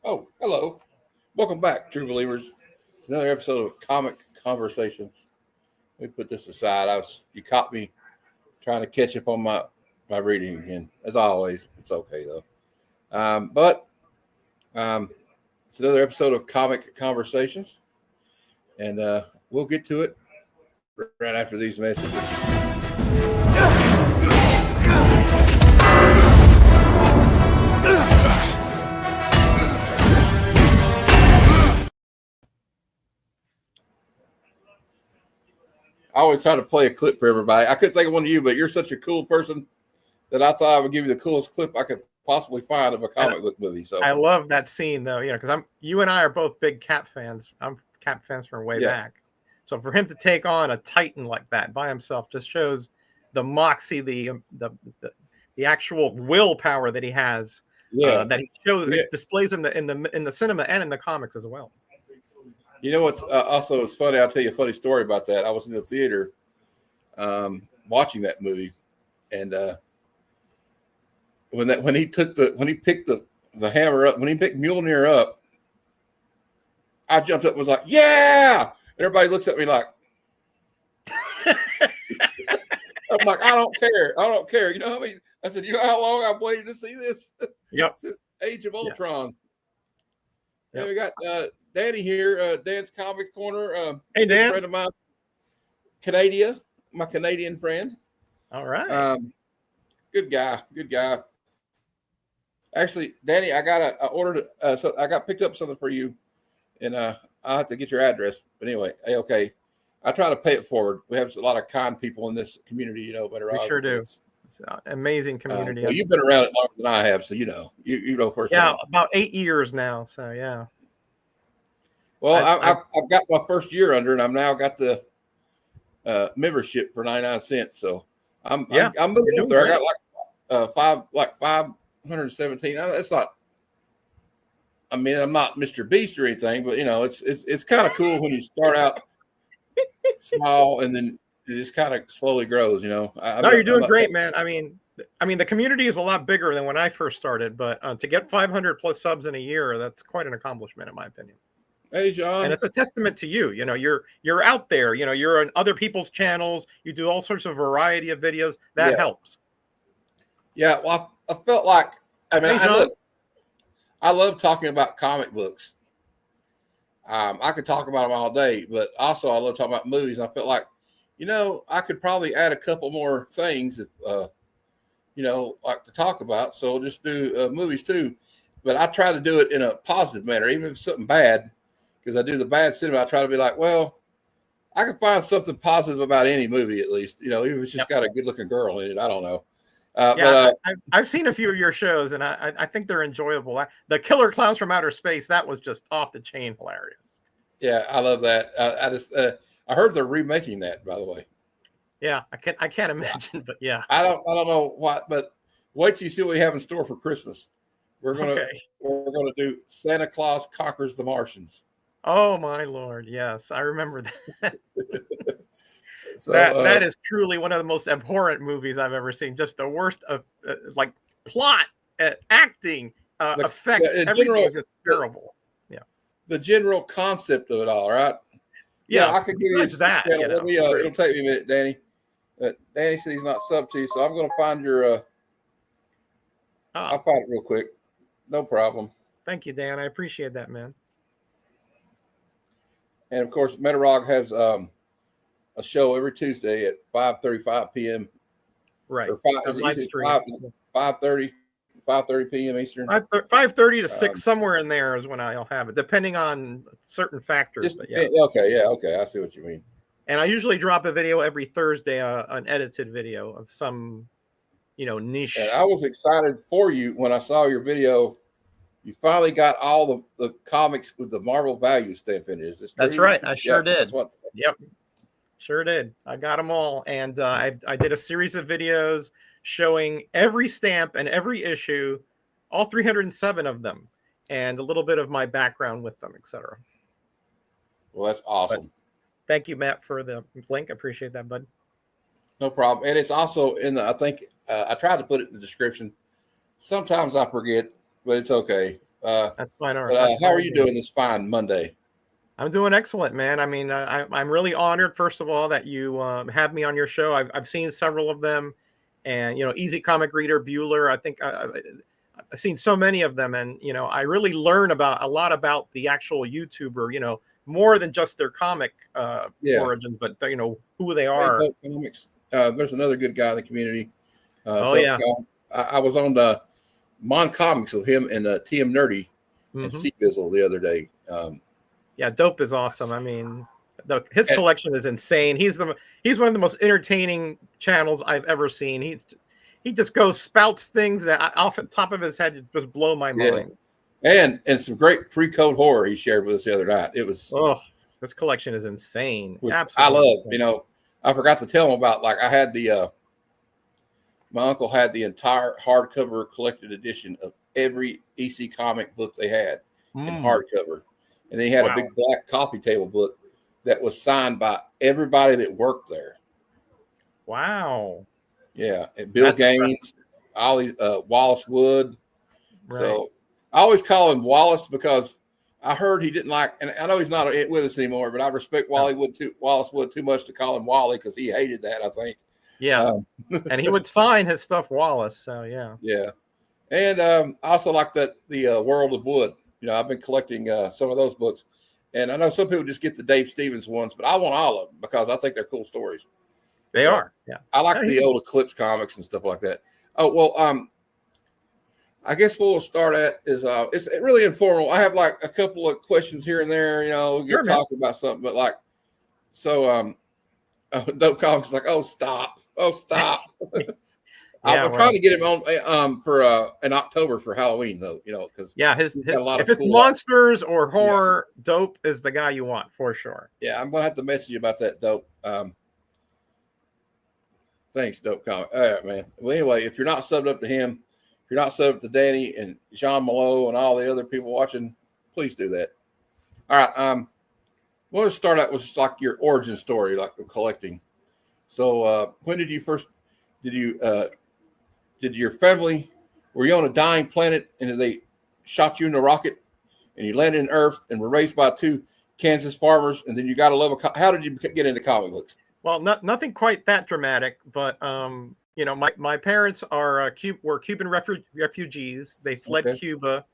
Oh, hello. Welcome back, true believers. Another episode of Comic Conversations. Let me put this aside. You caught me trying to catch up on my reading again. As always, it's okay though. But it's another episode of Comic Conversations, and we'll get to it right after these messages. I always try to play a clip for everybody. I couldn't think of one of you, but you're such a cool person that I thought I would give you the coolest clip I could possibly find of a comic book movie. So I love that scene though, because you and I are both big Cap fans. I'm Cap fans from way back. So for him to take on a Titan like that by himself just shows the moxie, the actual willpower that he has. That he shows, it displays in the cinema and in the comics as well. You know what's also is funny? I'll tell you a funny story about that. I was in the theater watching that movie, and when he picked the hammer up, when he picked Mjolnir up, I jumped up and was like, "Yeah!" And everybody looks at me like, I'm like, "I don't care." You know how many? I said, "You know how long I've waited to see this?" Yep. Since Age of Ultron. Yep. Yeah, we got Danny here, Dan's Comic Corner. Hey, Dan. A friend of mine, Canada, my Canadian friend. All right. Good guy. Actually, Danny, I ordered. So I got picked up something for you, and I'll have to get your address. But anyway, okay. I try to pay it forward. We have a lot of kind people in this community, Metaog. We sure do. It's an amazing community. Well, you've been around it longer than I have, so you know first. Yeah, about 8 years now. So yeah. Well, I've got my first year under, and I've now got the membership for 99 cents. So I'm moving up there. I got like 517. It's not. I mean, I'm not Mr. Beast or anything, but it's kind of cool when you start out small and then it just kind of slowly grows. No, you're doing great, man. I mean, the community is a lot bigger than when I first started, but to get 500 plus subs in a year, that's quite an accomplishment, in my opinion. Hey, John. And it's a testament to you. You're out there. You're on other people's channels. You do all sorts of variety of videos. That helps. Yeah, well, I felt like I love talking about comic books. I could talk about them all day, but also I love talking about movies. I felt like, I could probably add a couple more things, if, like to talk about. So I'll just do movies too. But I try to do it in a positive manner, even if it's something bad, because I do the bad cinema. I try to be like, well, I can find something positive about any movie, at least, even if it's just got a good looking girl in it. I don't know. I've seen a few of your shows, and I think they're enjoyable. The Killer Clowns from Outer Space, that was just off the chain hilarious. Yeah, I love that. I heard they're remaking that, by the way. Yeah, I can't imagine, but yeah. I don't know what, but wait till you see what we have in store for Christmas. We're gonna do Santa Claus Conquers the Martians. Oh my Lord, yes, I remember that. So, that is truly one of the most abhorrent movies I've ever seen. Just the worst of plot, acting, effects. Everything is just terrible. The general concept of it all, right? Yeah, I could give you that. It'll take me a minute, Danny. Danny said he's not sub to you, so I'm going to find your. I'll find it real quick. No problem. Thank you, Dan. I appreciate that, man. And of course, Metaog has a show every Tuesday at 5:35 p.m. Right. Or 5:30 p.m. Eastern. 5:30 to 6, somewhere in there is when I'll have it, depending on certain factors. But Okay. I see what you mean. And I usually drop a video every Thursday, an edited video of some, niche. And I was excited for you when I saw your video. You finally got all the comics with the Marvel value stamp in it. That's right. I sure did. Yep. Sure did. I got them all. And I did a series of videos showing every stamp and every issue, all 307 of them, and a little bit of my background with them, etc. Well, that's awesome. But thank you, Matt, for the link. I appreciate that, bud. No problem. And it's also in I think I tried to put it in the description. Sometimes I forget, but it's okay. That's fine. But how are you doing this fine Monday? I'm doing excellent, man. I mean, I'm really honored, first of all, that you have me on your show. I've seen several of them, and Easy Comic Reader, Bueller. I think I've seen so many of them, and I really learn about a lot about the actual YouTuber. More than just their comic origins, but who they are. Hey, Comics. There's another good guy in the community. Oh yeah. I was on the Mon Comics with him and TM Nerdy and C Bizzle the other day. Yeah, Dope is awesome. I mean, his collection is insane. He's one of the most entertaining channels I've ever seen. He just spouts things that off the top of his head just blow my mind. And some great pre-code horror he shared with us the other night. It was this collection is insane. Absolutely, I love. Insane. I forgot to tell him about, like, I had my uncle had the entire hardcover collected edition of every EC comic book they had in hardcover. And then he had a big black coffee table book that was signed by everybody that worked there. Wow. Yeah. And Bill Gaines, Ollie, Wallace Wood. Right. So I always call him Wallace because I heard he didn't like, and I know he's not with us anymore, but I respect Wallace Wood too much to call him Wally because he hated that, I think. Yeah. And he would sign his stuff Wallace. So, yeah. Yeah. And I also like the World of Wood. I've been collecting some of those books, and I know some people just get the Dave Stevens ones, but I want all of them because I think they're cool stories. They are, yeah. I like the old Eclipse comics and stuff like that. Oh well, I guess what we'll start at is it's really informal. I have like a couple of questions here and there. We get talking about something, but like, so Dope Comics is like, oh stop. I'm trying to get him on for in October for Halloween though, because if it's monsters or horror, Dope is the guy you want for sure. Yeah, I'm gonna have to message you about that, Dope. Thanks, Dope Comic. All right, man. Well, anyway, if you're not subbed up to him, if you're not subbed up to Danny and Jean Malo and all the other people watching, please do that. All right, we'll start out with just like your origin story, like of collecting. So, when did you first? Did your family, were you on a dying planet and they shot you in a rocket and you landed in Earth and were raised by two Kansas farmers and then you got a love of, how did you get into comic books? Well, nothing quite that dramatic, but my parents were Cuban refugees. They fled Cuba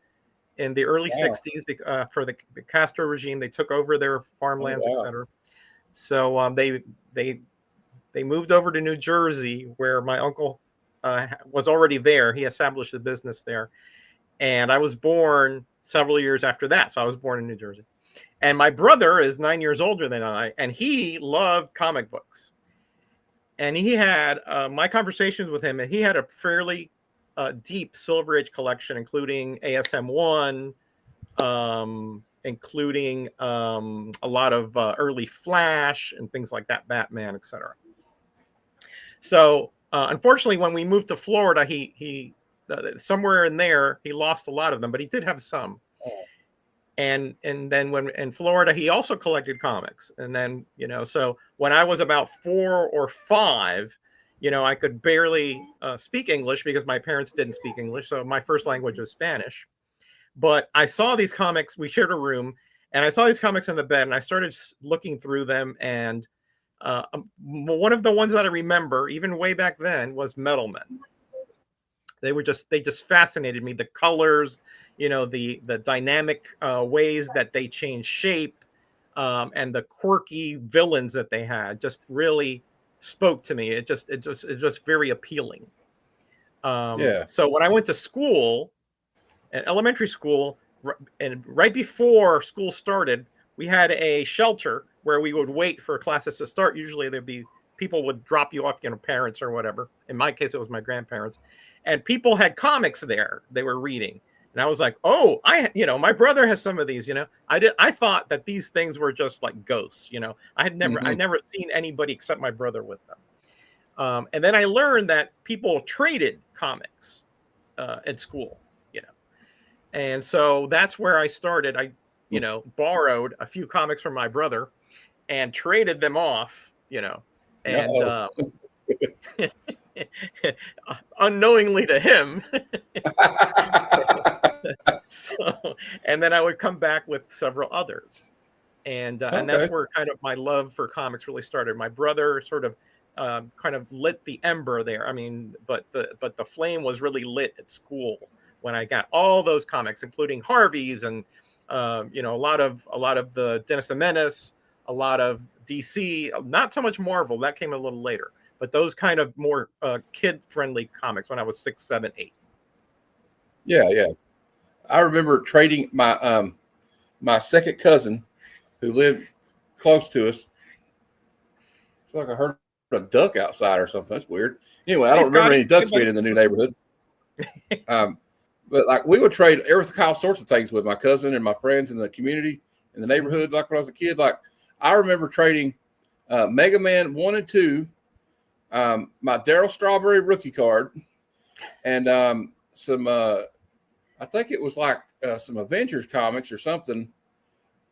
in the early 60s for the Castro regime. They took over their farmlands, etc. So they moved over to New Jersey, where my uncle was already there. He established a business there. And I was born several years after that. So I was born in New Jersey. And my brother is 9 years older than I, and he loved comic books. And he had my conversations with him, and he had a fairly deep Silver Age collection, including ASM-1, including a lot of early Flash and things like that, Batman, etc. So unfortunately, when we moved to Florida, he somewhere in there, he lost a lot of them, but he did have some. And then when in Florida, he also collected comics. And then, so when I was about 4 or 5, I could barely speak English because my parents didn't speak English. So my first language was Spanish. But I saw these comics. We shared a room, and I saw these comics in the bed, and I started looking through them. And one of the ones that I remember, even way back then, was Metal Men. They just fascinated me. The colors, the dynamic ways that they change shape, and the quirky villains that they had just really spoke to me. It just very appealing. So when I went to school, at elementary school, and right before school started, we had a shelter where we would wait for classes to start. Usually there'd be people would drop you off, parents or whatever. In my case, it was my grandparents. And people had comics there they were reading. And I was like, oh, my brother has some of these, I thought that these things were just like ghosts, I had never seen anybody except my brother with them. And then I learned that people traded comics at school, And so that's where I started. I, borrowed a few comics from my brother and traded them off, and unknowingly to him. And then I would come back with several others. And that's Okay. where kind of my love for comics really started. My brother sort of kind of lit the ember there. I mean, but the flame was really lit at school when I got all those comics, including Harvey's and a lot of the Dennis the Menace, a lot of DC, not so much Marvel. That came a little later, but those kind of more kid friendly comics when I was 6, 7, 8. Yeah, yeah. I remember trading my second cousin who lived close to us. I feel like I heard a duck outside or something. That's weird. Anyway, I don't remember any ducks being in the new neighborhood. But like we would trade all sorts of things with my cousin and my friends in the community in the neighborhood. Like when I was a kid, like I remember trading Mega Man 1 and 2, my Daryl Strawberry rookie card, and some I think it was like some Avengers comics or something.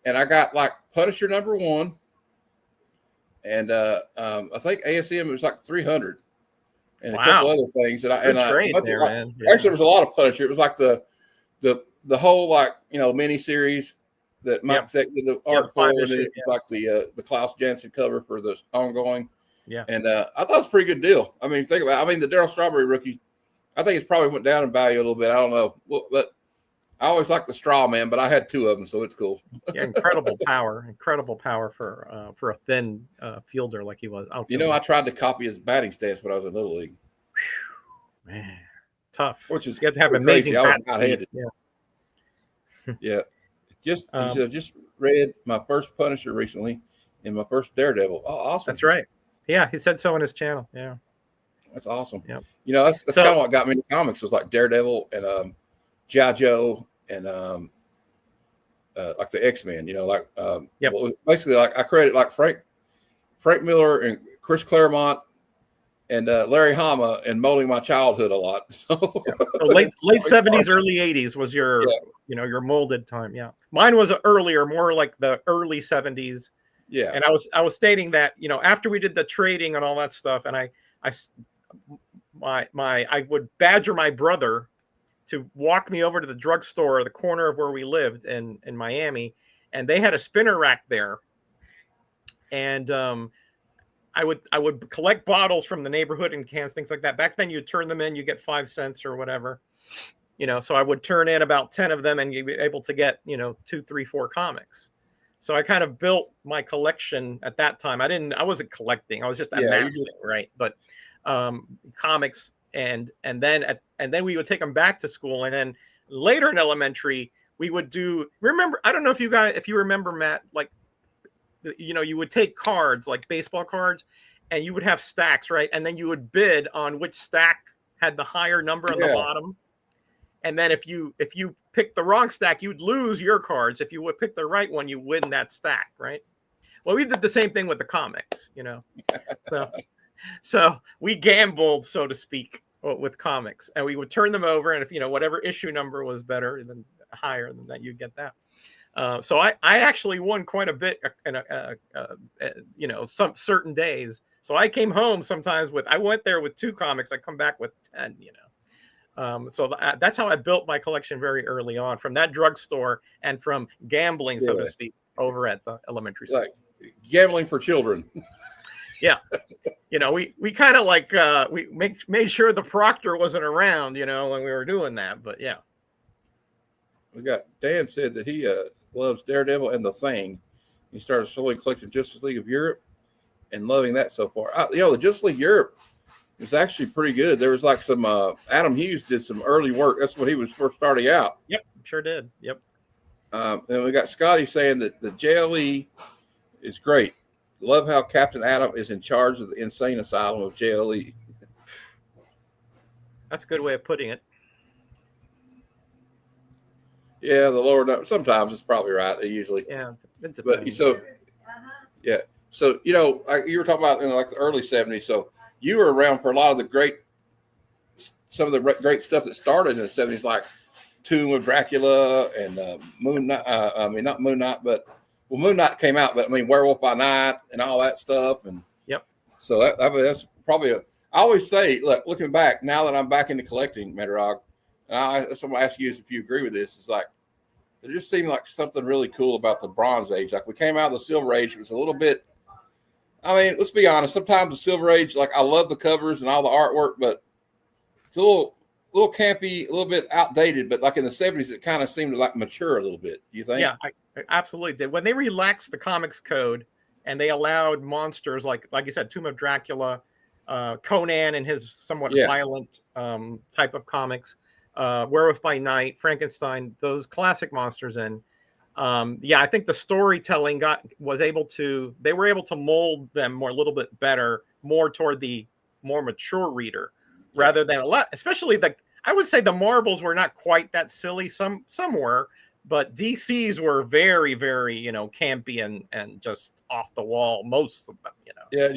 And I got like Punisher #1, and I think ASM was like 300, and a couple other things. And man. Yeah. Actually, there was a lot of Punisher. It was like the whole like mini series that Mike Zeck did the art for, and it was like the Klaus Janson cover for the ongoing. Yeah, and I thought it was a pretty good deal. I mean, think about it. I mean, the Daryl Strawberry rookie, I think it's probably went down in value a little bit. I don't know, but I always liked the Straw Man, but I had 2 of them, so it's cool. Yeah, incredible power for a thin fielder like he was. I tried to copy his batting stats when I was in Little League. Man, tough. Which is you have to have amazing. I was hot-headed. Yeah. Yeah. Just read my first Punisher recently and my first Daredevil. Oh, awesome. That's right. Yeah, he said so on his channel. Yeah. That's awesome. Yeah. That's kind of what got me into comics was like Daredevil and G.I. Joe and like the X-Men, basically like I created like Frank Miller and Chris Claremont and Larry Hama and molding my childhood a lot. So late 70s, early 80s was your your molded time. Yeah. Mine was earlier, more like the early 70s. Yeah. And I was stating that, after we did the trading and all that stuff, and I would badger my brother to walk me over to the drugstore, the corner of where we lived in Miami, and they had a spinner rack there. And I would collect bottles from the neighborhood and cans, things like that. Back then, you turn them in, you get 5 cents or whatever. So I would turn in about 10 of them, and you'd be able to get 2, 3, 4 comics. So I kind of built my collection at that time. I wasn't collecting; I was just amassing, right? But comics. And then we would take them back to school, and then later in elementary we would remember, I don't know if you remember, Matt, like you would take cards like baseball cards, and you would have stacks, right? And then you would bid on which stack had the higher number on the bottom, and then if you picked the wrong stack, you'd lose your cards. If you would pick the right one, you win that stack, right? Well, we did the same thing with the comics, So we gambled, so to speak, with comics, and we would turn them over, and if whatever issue number was better than higher than that, you get that. So I actually won quite a bit in some certain days. So I came home sometimes I went there with 2 comics. I come back with 10. So that's how I built my collection very early on, from that drugstore and from gambling, so to speak, over at the elementary school. Like gambling for children. Yeah. We kind of like we made sure the proctor wasn't around, when we were doing that. But yeah. We got Dan said that he loves Daredevil and The Thing. He started slowly collecting Justice League of Europe and loving that so far. The Justice League Europe was actually pretty good. There was like some Adam Hughes did some early work. That's when he was first starting out. Yep, sure did. Yep. And we got Scotty saying that the JLE is great. Love how Captain Atom is in charge of the insane asylum of JLE. That's a good way of putting it. Yeah, the Lord. Sometimes it's probably right. Usually. Yeah. But so, yeah. So, you were talking about like the early 70s. So you were around for a lot of some of the great stuff that started in the 70s, like Tomb of Dracula and Moon Knight. Not Moon Knight, but Moon Knight came out, but Werewolf by Night and all that stuff. And so that's probably I always say, look, looking back now that I'm back into collecting, Metaog, and somebody ask you if you agree with this. It's like It just seemed like something really cool about the Bronze Age. Like we came out of the Silver Age, it was a little bit. I mean, let's be honest. Sometimes the Silver Age, like I love the covers and all the artwork, but it's a little campy, a little bit outdated. But like in the 70s, it kind of seemed to like mature a little bit. You think? Yeah, I absolutely did. When they relaxed the comics code and they allowed monsters like you said, Tomb of Dracula, Conan and his somewhat violent type of comics, Werewolf by Night, Frankenstein, those classic monsters in. I think the storytelling they were able to mold them a little bit better, more toward the more mature reader, rather than especially I would say the Marvels were not quite that silly. Some were, but DC's were very, very, campy and just off the wall. Most of them, Yeah,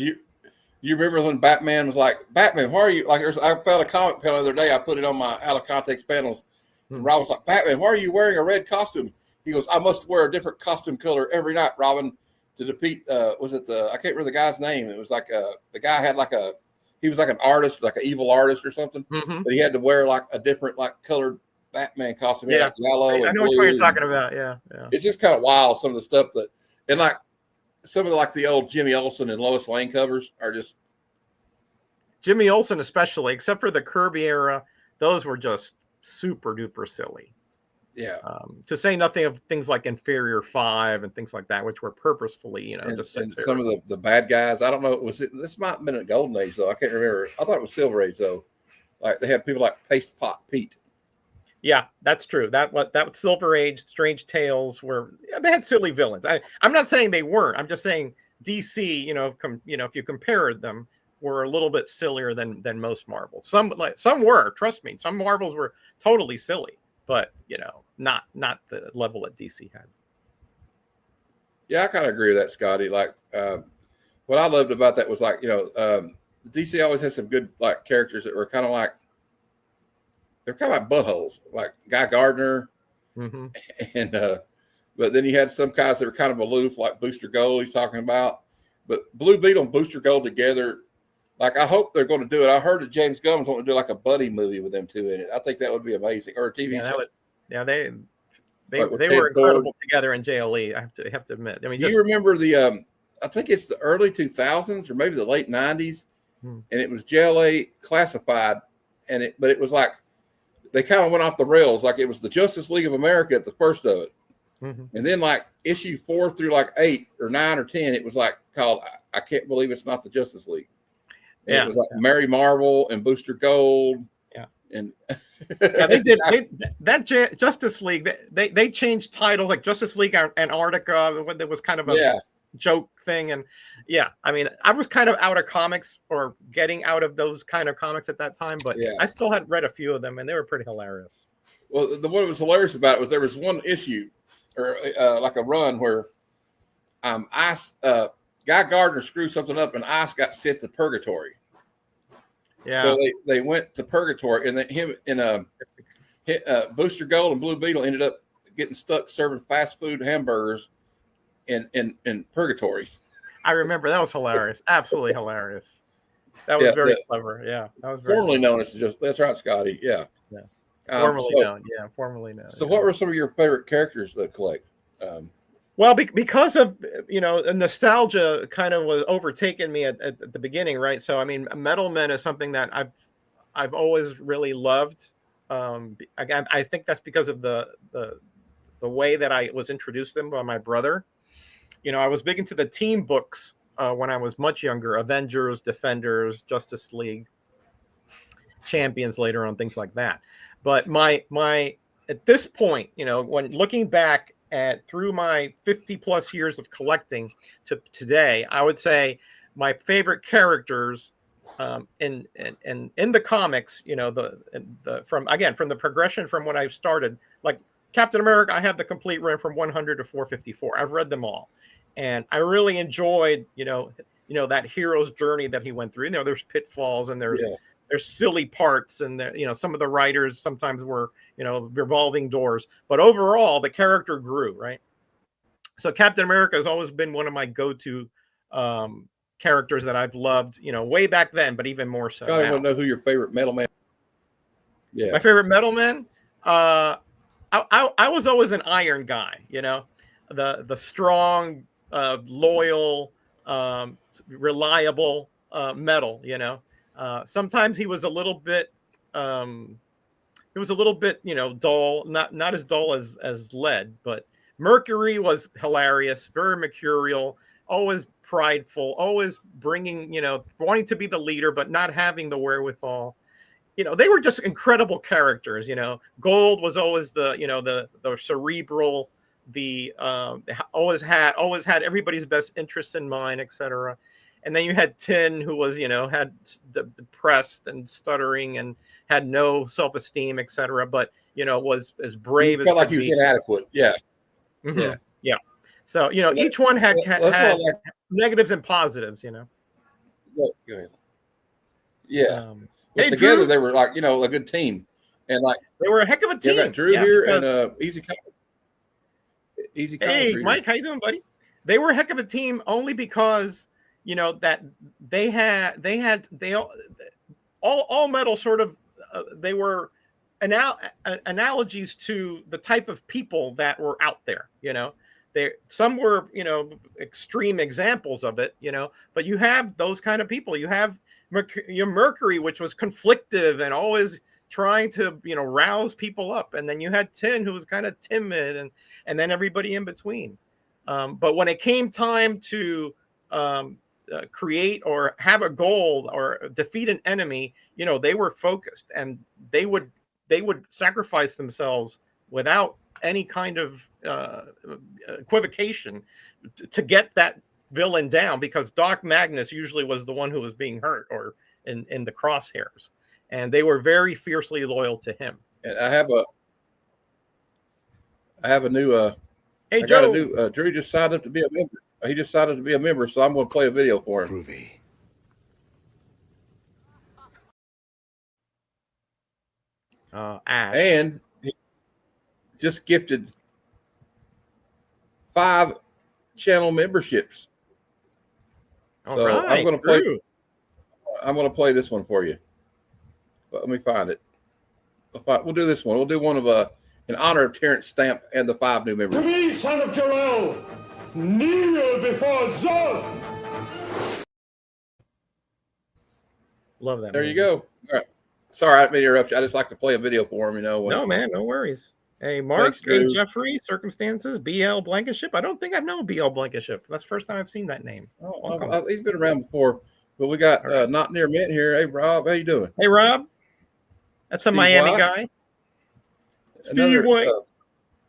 you remember when Batman was like, Batman, why are you like? I found a comic panel the other day. I put it on my out of context panels. And Rob was like, Batman, why are you wearing a red costume? He goes, I must wear a different costume color every night, Robin, to defeat. Was it I can't remember the guy's name. It was like the guy had he was like an artist, like an evil artist or something. Mm-hmm. But he had to wear like a different like colored Batman costume. Yeah, like yellow. I know what you're talking about. Yeah. It's just kind of wild. Some of the stuff and like some of the old Jimmy Olsen and Lois Lane covers are just. Jimmy Olsen, especially, except for the Kirby era, those were just super duper silly. Yeah. To say nothing of things like Inferior 5 and things like that, which were purposefully, and some of the bad guys. I don't know. This might have been a golden age though. I can't remember. I thought it was Silver Age though. Like they had people like Paste Pot Pete. Yeah, that's true. That was Silver Age. Strange Tales they had silly villains. I'm not saying they weren't. I'm just saying DC. If you compared them, were a little bit sillier than most Marvels. Some were. Trust me. Some Marvels were totally silly. But not the level that DC had. Yeah, I kind of agree with that, Scotty. Like, what I loved about that was DC always had some good like characters that were kind of like buttholes, like Guy Gardner, mm-hmm. and but then you had some guys that were kind of aloof, like Booster Gold. He's talking about, but Blue Beetle and Booster Gold together. Like, I hope they're going to do it. I heard that James Gunn was going to do like a buddy movie with them two in it. I think that would be amazing. Or a TV show. They were incredible together in JLE. I have to admit. I mean, do you remember I think it's the early 2000s or maybe the late 90s, and it was JLA classified, but it was like they kind of went off the rails. Like it was the Justice League of America at the first of it, and then like issue 4 through like 8 or 9 or 10, it was like called I Can't Believe It's Not the Justice League. It was like Mary Marvel and Booster Gold. Yeah. And they did Justice League. They changed titles like Justice League Antarctica. There was kind of a joke thing. And I mean, I was kind of out of comics or getting out of those kind of comics at that time, but I still had read a few of them and they were pretty hilarious. Well, the one that was hilarious about it was there was one issue or like a run where Guy Gardner screwed something up and Ice got sent to purgatory. Yeah. So they went to purgatory, and him and Booster Gold and Blue Beetle ended up getting stuck serving fast food hamburgers in purgatory. I remember that was hilarious, absolutely hilarious. That was very clever. Yeah, that was formerly known as that's right, Scotty. Yeah. Formerly known. Yeah, formerly known. So, what were some of your favorite characters that collect? Well, because of nostalgia kind of was overtaken me at the beginning, right? So I mean, Metal Men is something that I've always really loved. Again, I think that's because of the way that I was introduced to them by my brother. I was big into the team books when I was much younger: Avengers, Defenders, Justice League, Champions later on, things like that. But my at this point, when looking back through my 50 plus years of collecting to today, I would say my favorite characters in the comics, from the progression from when I started, like Captain America, I have the complete run from 100 to 454. I've read them all, and I really enjoyed that hero's journey that he went through. There's pitfalls and there's silly parts, and some of the writers sometimes were revolving doors, but overall the character grew, right? So Captain America has always been one of my go-to characters that I've loved, way back then, but even more so. I want to know who your favorite Metal Man. Yeah, my favorite Metal Man. I was always an Iron guy, you know, the strong, loyal, reliable Metal. You know, sometimes he was a little bit. You know, dull, not as dull as Lead, but Mercury was hilarious, very mercurial, always prideful, always bringing, you know, wanting to be the leader, but not having the wherewithal. You know, they were just incredible characters. You know, Gold was always the, you know, the cerebral, the always had everybody's best interests in mind, etc. And then you had Tin, who was, you know, had depressed and stuttering and had no self-esteem, etc. But, you know, was as He brave as felt like could he was be. inadequate. Yeah, yeah. Yeah. So, you know, That- each one had that's what I like. negatives and positives. You know. Go ahead. Yeah, but Hey, together Drew, they were like, you know, a good team. And like, they were a heck of a yeah, I team. got Drew Yeah, here because and Easy hey, Concrete here. Mike, how you doing, buddy? They were a heck of a team only because, you know, that they all Metal sort of they were analogies to the type of people that were out there. You know, some were, you know, extreme examples of it. You know, but you have those kind of people. You have Mercury, which was conflictive and always trying to, you know, rouse people up, and then you had Tin, who was kind of timid, and then everybody in between. But when it came time to create or have a goal or defeat an enemy, you know, they were focused, and they would sacrifice themselves without any kind of equivocation to get that villain down, because Doc Magnus usually was the one who was being hurt or in the crosshairs, and they were very fiercely loyal to him. And I have a new Hey, I got a Joe. new Drew just signed up to be a member. He just signed up to be a member, so I'm going to play a video for him. Groovy. Ash. And he just gifted 5 channel memberships. So right, I'm going to play. I'm going to play this one for you. But let me find it. We'll do this one. We'll do one of in honor of Terrence Stamp and the 5 new members. To me, son of Jor-El, kneel before Zod. Love that. There you go. All right. Sorry, I didn't mean to interrupt you. I just like to play a video for him, you know. No, man, no worries. Hey, Mark. Thanks, Hey, Jeffrey. Circumstances. BL Blankenship. I don't think I've known BL Blankenship. That's the first time I've seen that name. He's been around before, but we got Not Near Mint here. Hey, Rob, how you doing? Hey, Rob. That's a Miami guy. Steve White.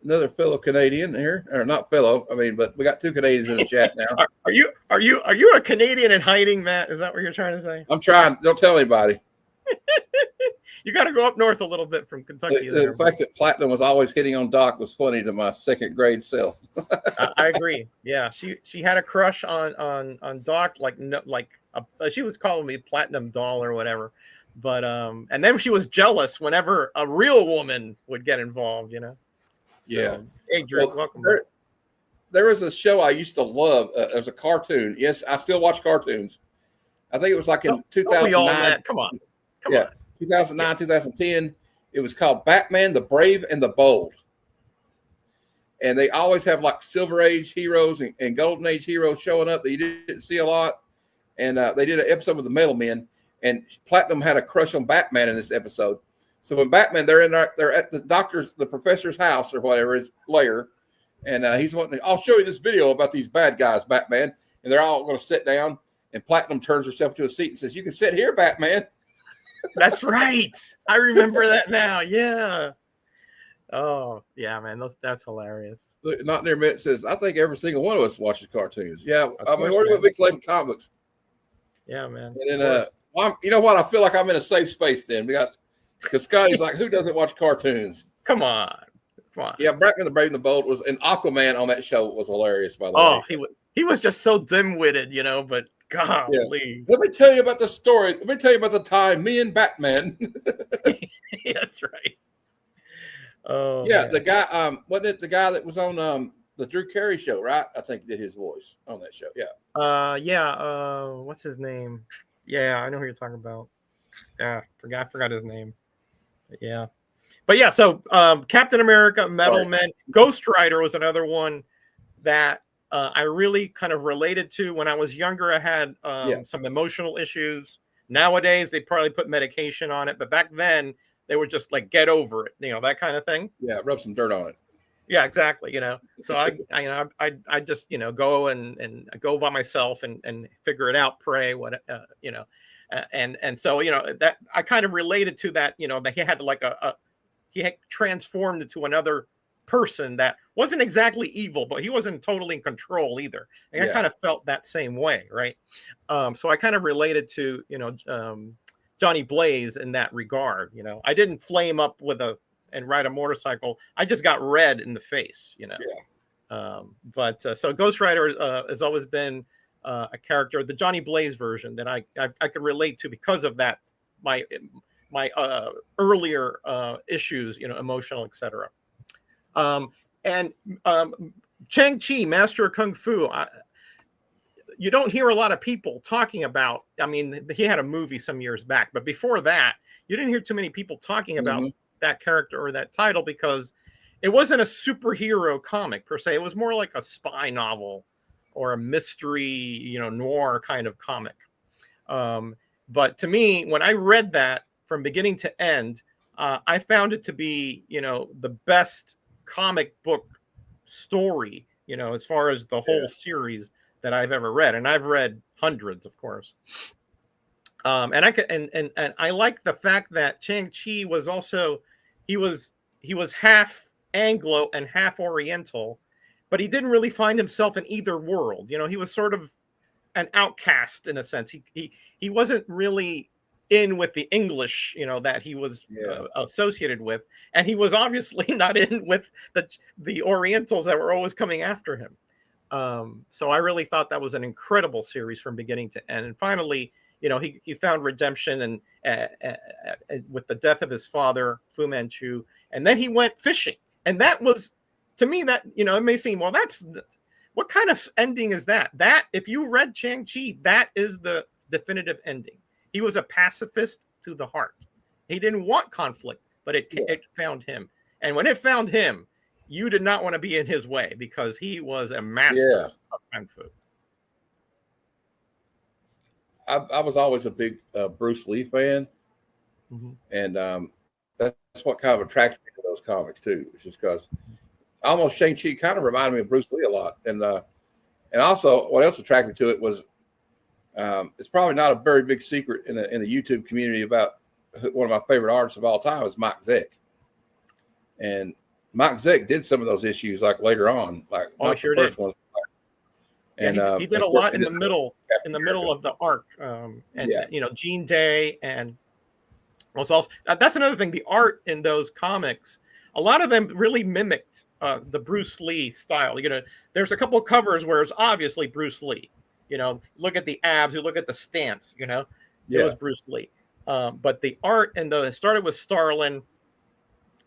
Another fellow Canadian here, or not fellow. I mean, but we got 2 Canadians in the chat now. Are you a Canadian in hiding, Matt? Is that what you're trying to say? I'm trying. Don't tell anybody. You got to go up north a little bit from Kentucky. The fact that Platinum was always hitting on Doc was funny to my 2nd grade self. I agree. Yeah, she had a crush on Doc, she was calling me Platinum Doll or whatever. But and then she was jealous whenever a real woman would get involved, you know. So, yeah. Hey, Drew, welcome. There was a show I used to love. It was a cartoon. Yes, I still watch cartoons. I think it was like in 2009. Come on. 2009, 2010. It was called Batman, the Brave and the Bold. And they always have like Silver Age heroes and Golden Age heroes showing up that you didn't see a lot. And they did an episode with the Metal Men. And Platinum had a crush on Batman in this episode. So when Batman, they're at the professor's house or whatever, his lair, and he's wanting. I'll show you this video about these bad guys, Batman, and they're all going to sit down. And Platinum turns herself to a seat and says, "You can sit here, Batman." That's right. I remember that now. Yeah. Oh yeah, man, that's hilarious. Not Near Mint says, "I think every single one of us watches cartoons." Yeah, I mean, course, we're big collecting comics. Yeah, man. And then, you know what? I feel like I'm in a safe space. Then because Scotty's like, who doesn't watch cartoons? Come on. Yeah, Batman the Brave and the Bold was, and Aquaman on that show was hilarious. By the way, he was just so dim-witted, you know. But golly, let me tell you about the story. Let me tell you about the time me and Batman. Yeah, that's right. Oh yeah, man. the guy. Wasn't it the guy that was on the Drew Carey show? Right, I think he did his voice on that show. Yeah. What's his name? Yeah, I know who you're talking about. Yeah, forgot his name. But yeah, But yeah, so Captain America, Metal Right. Men, Ghost Rider was another one that I really kind of related to. When I was younger, I had some emotional issues. Nowadays, they probably put medication on it, but back then they were just like, get over it, that kind of thing. Yeah, rub some dirt on it. Yeah, exactly. So I just go and go by myself and figure it out, pray, and so that I kind of related to that. That he had like he had transformed into another person that wasn't exactly evil, but he wasn't totally in control either. And I kind of felt that same way, right? So I kind of related to Johnny Blaze in that regard. I didn't flame up and ride a motorcycle. I just got red in the face, So Ghost Rider has always been a character, the Johnny Blaze version, that I could relate to because of that. My earlier issues, emotional, etc. And Shang-Chi, Master of Kung Fu. You don't hear a lot of people talking about. I mean, he had a movie some years back, but before that, you didn't hear too many people talking about that character or that title because it wasn't a superhero comic per se. It was more like a spy novel or a mystery, noir kind of comic. But to me, when I read that from beginning to end, I found it to be, the best comic book story, as far as the whole series that I've ever read. And I've read hundreds, of course. And I could, and I like the fact that Shang-Chi was also, he was half Anglo and half Oriental, but he didn't really find himself in either world. He was sort of an outcast in a sense. He wasn't really in with the English, that he was associated with, and he was obviously not in with the Orientals that were always coming after him. So I really thought that was an incredible series from beginning to end. And finally, he found redemption and with the death of his father, Fu Manchu, and then he went fishing. And that was, to me, that it may seem, well, that's. What kind of ending is that? That, if you read Shang-Chi, that is the definitive ending. He was a pacifist to the heart. He didn't want conflict, but it found him. And when it found him, you did not want to be in his way because he was a master of Kung Fu. I was always a big Bruce Lee fan. And that's what kind of attracted me to those comics, too. It's just because almost Shang-Chi kind of reminded me of Bruce Lee a lot. And also what else attracted me to it was it's probably not a very big secret in the YouTube community about one of my favorite artists of all time is Mike Zeck. And Mike Zeck did some of those issues like later on, like the first one. And he did a lot in the middle of the arc. Gene Day and also that's another thing. The art in those comics, a lot of them really mimicked the Bruce Lee style. There's a couple of covers where it's obviously Bruce Lee. Look at the abs, you look at the stance. It was Bruce Lee. But the art it started with Starlin.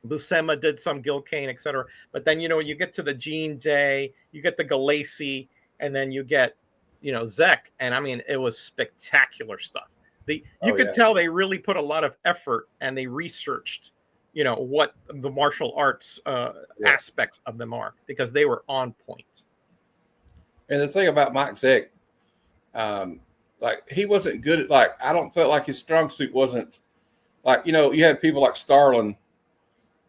Buscema did some Gil Kane, etc. But then you get to the Gene Day, you get the Galassi, and then you get Zeck, and I mean it was spectacular stuff. You could tell they really put a lot of effort and they researched what the martial arts aspects of them are because they were on point. And the thing about Mike Zeck, he wasn't good at I don't feel like his strong suit wasn't you had people like Starlin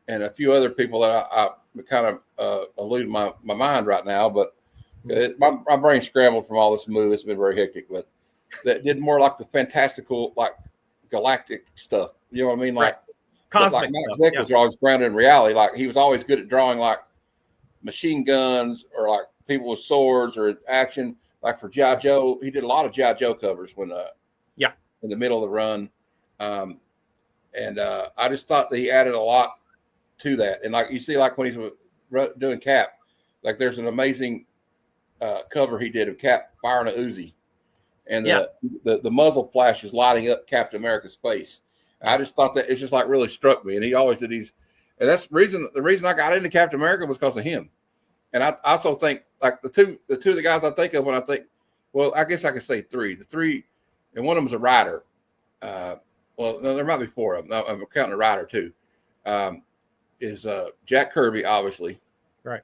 and a few other people that I kind of elude my mind right now, but my brain scrambled from all this movie. It's been very hectic, but that did more like the fantastical, galactic stuff. You know what I mean? Right. Cosmic Mike Zeck was always grounded in reality. He was always good at drawing machine guns or people with swords or action. For G.I. Joe, he did a lot of G.I. Joe covers when in the middle of the run. And I just thought that he added a lot to that. And you see, when he's doing Cap, there's an amazing cover he did of Cap firing a Uzi. And the muzzle flash is lighting up Captain America's face. I just thought that it's just really struck me. And he always did these. And that's the reason I got into Captain America was because of him. And I also think the two of the guys I think of when I think, well, I guess I could say three. The three, and one of them is a writer. Well, no, there might be four of them. I'm counting a writer too. is Jack Kirby, obviously, right?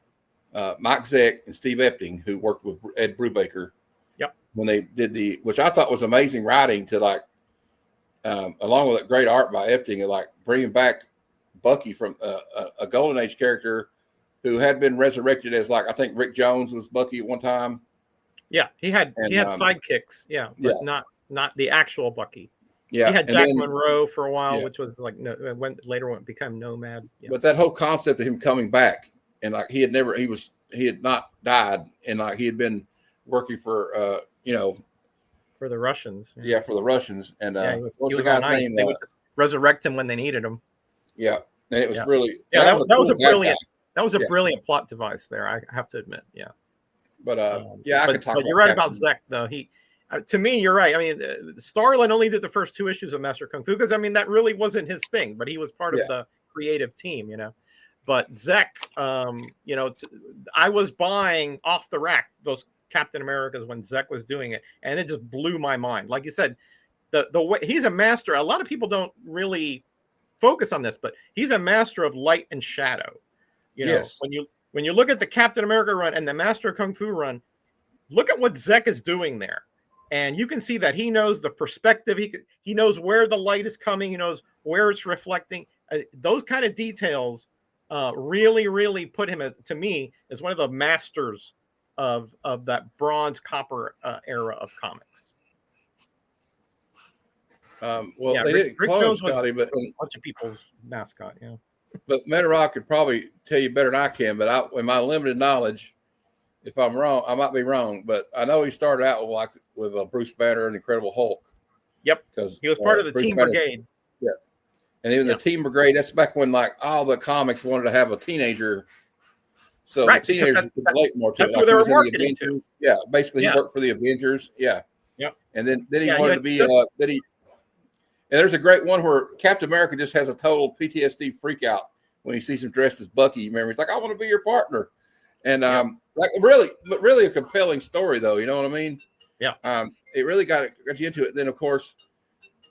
Mike Zeck and Steve Epting, who worked with Ed Brubaker. Yep. When they did which I thought was amazing writing to like, along with great art by Epting, and like bringing back Bucky from a Golden Age character who had been resurrected as like, I think Rick Jones was Bucky at one time. Yeah, he had sidekicks. Yeah, but not the actual Bucky. Yeah, he had Jack Monroe for a while, which was like later became Nomad. Yeah. But that whole concept of him coming back, and like he had not died, and like he had been working for for the Russians. Yeah, for the Russians, and he was on ice. They would just resurrect him when they needed him. Yeah, and it was really that was a brilliant. That was a brilliant plot device there. I have to admit. Yeah. But I could talk. But you're right about Zeck, though. He, to me, you're right. I mean, Starlin only did the first 2 issues of Master Kung Fu because I mean that really wasn't his thing, but he was part of the creative team, But Zeck, I was buying off the rack those Captain Americas when Zeck was doing it, and it just blew my mind. Like you said, the way he's a master. A lot of people don't really focus on this, but he's a master of light and shadow. When you look at the Captain America run and the Master Kung Fu run, look at what Zeck is doing there. And you can see that he knows the perspective. He knows where the light is coming. He knows where it's reflecting. Those kind of details really, really put him, to me, as one of the masters of that bronze copper era of comics. They didn't clone Scotty, but a bunch of people's mascot, But Metaog could probably tell you better than I can. But in my limited knowledge, if I'm wrong, I might be wrong. But I know he started out with Bruce Banner and Incredible Hulk. Yep, because he was part of the Team Brigade. Yeah, and even the Team Brigade. That's back when like all the comics wanted to have a teenager. So the teenagers could relate more to. That's what they were marketing to. Yeah, basically he worked for the Avengers. Yeah. Yep. And then he wanted to be And there's a great one where Captain America just has a total PTSD freak out when he sees him dressed as Bucky. Remember, he's like, "I want to be your partner," and really a compelling story, though. You know what I mean? Yeah. It really got you into it. Then, of course,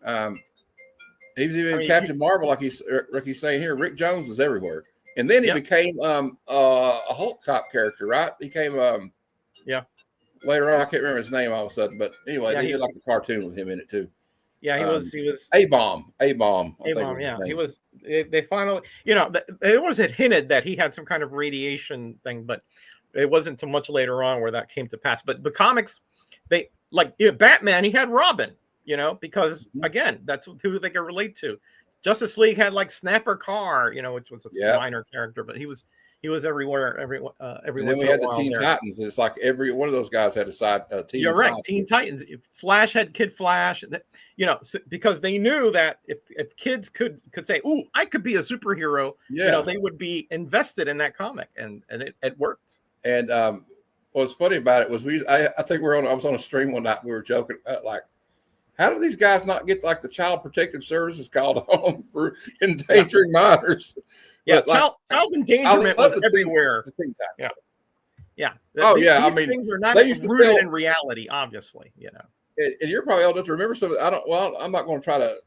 he was even Captain Marvel, like Ricky's saying here. Rick Jones was everywhere, and then he became a Hulk type character, right? He came later on. I can't remember his name all of a sudden, but anyway, they did like a cartoon with him in it too. Yeah, he was A-bomb. Yeah, he was. They finally, it was hinted that he had some kind of radiation thing, but it wasn't too much later on where that came to pass. But the comics, they Batman. He had Robin, because again, that's who they could relate to. Justice League had like Snapper Carr, which was a minor character, but he was everywhere. Everyone. And then we had the Teen Titans. It's like every one of those guys had a side team. You're right. Teen Titans. Flash had Kid Flash. Because they knew that if kids could say, "Ooh, I could be a superhero," they would be invested in that comic, and it worked. And what's funny about it was I think I was on a stream one night. We were joking about like, how do these guys not get like the Child Protective Services called home for endangering minors? Yeah, child endangerment was everywhere. Yeah. These things are not rooted in reality, obviously. And you're probably old enough to remember some. I'm not going to try to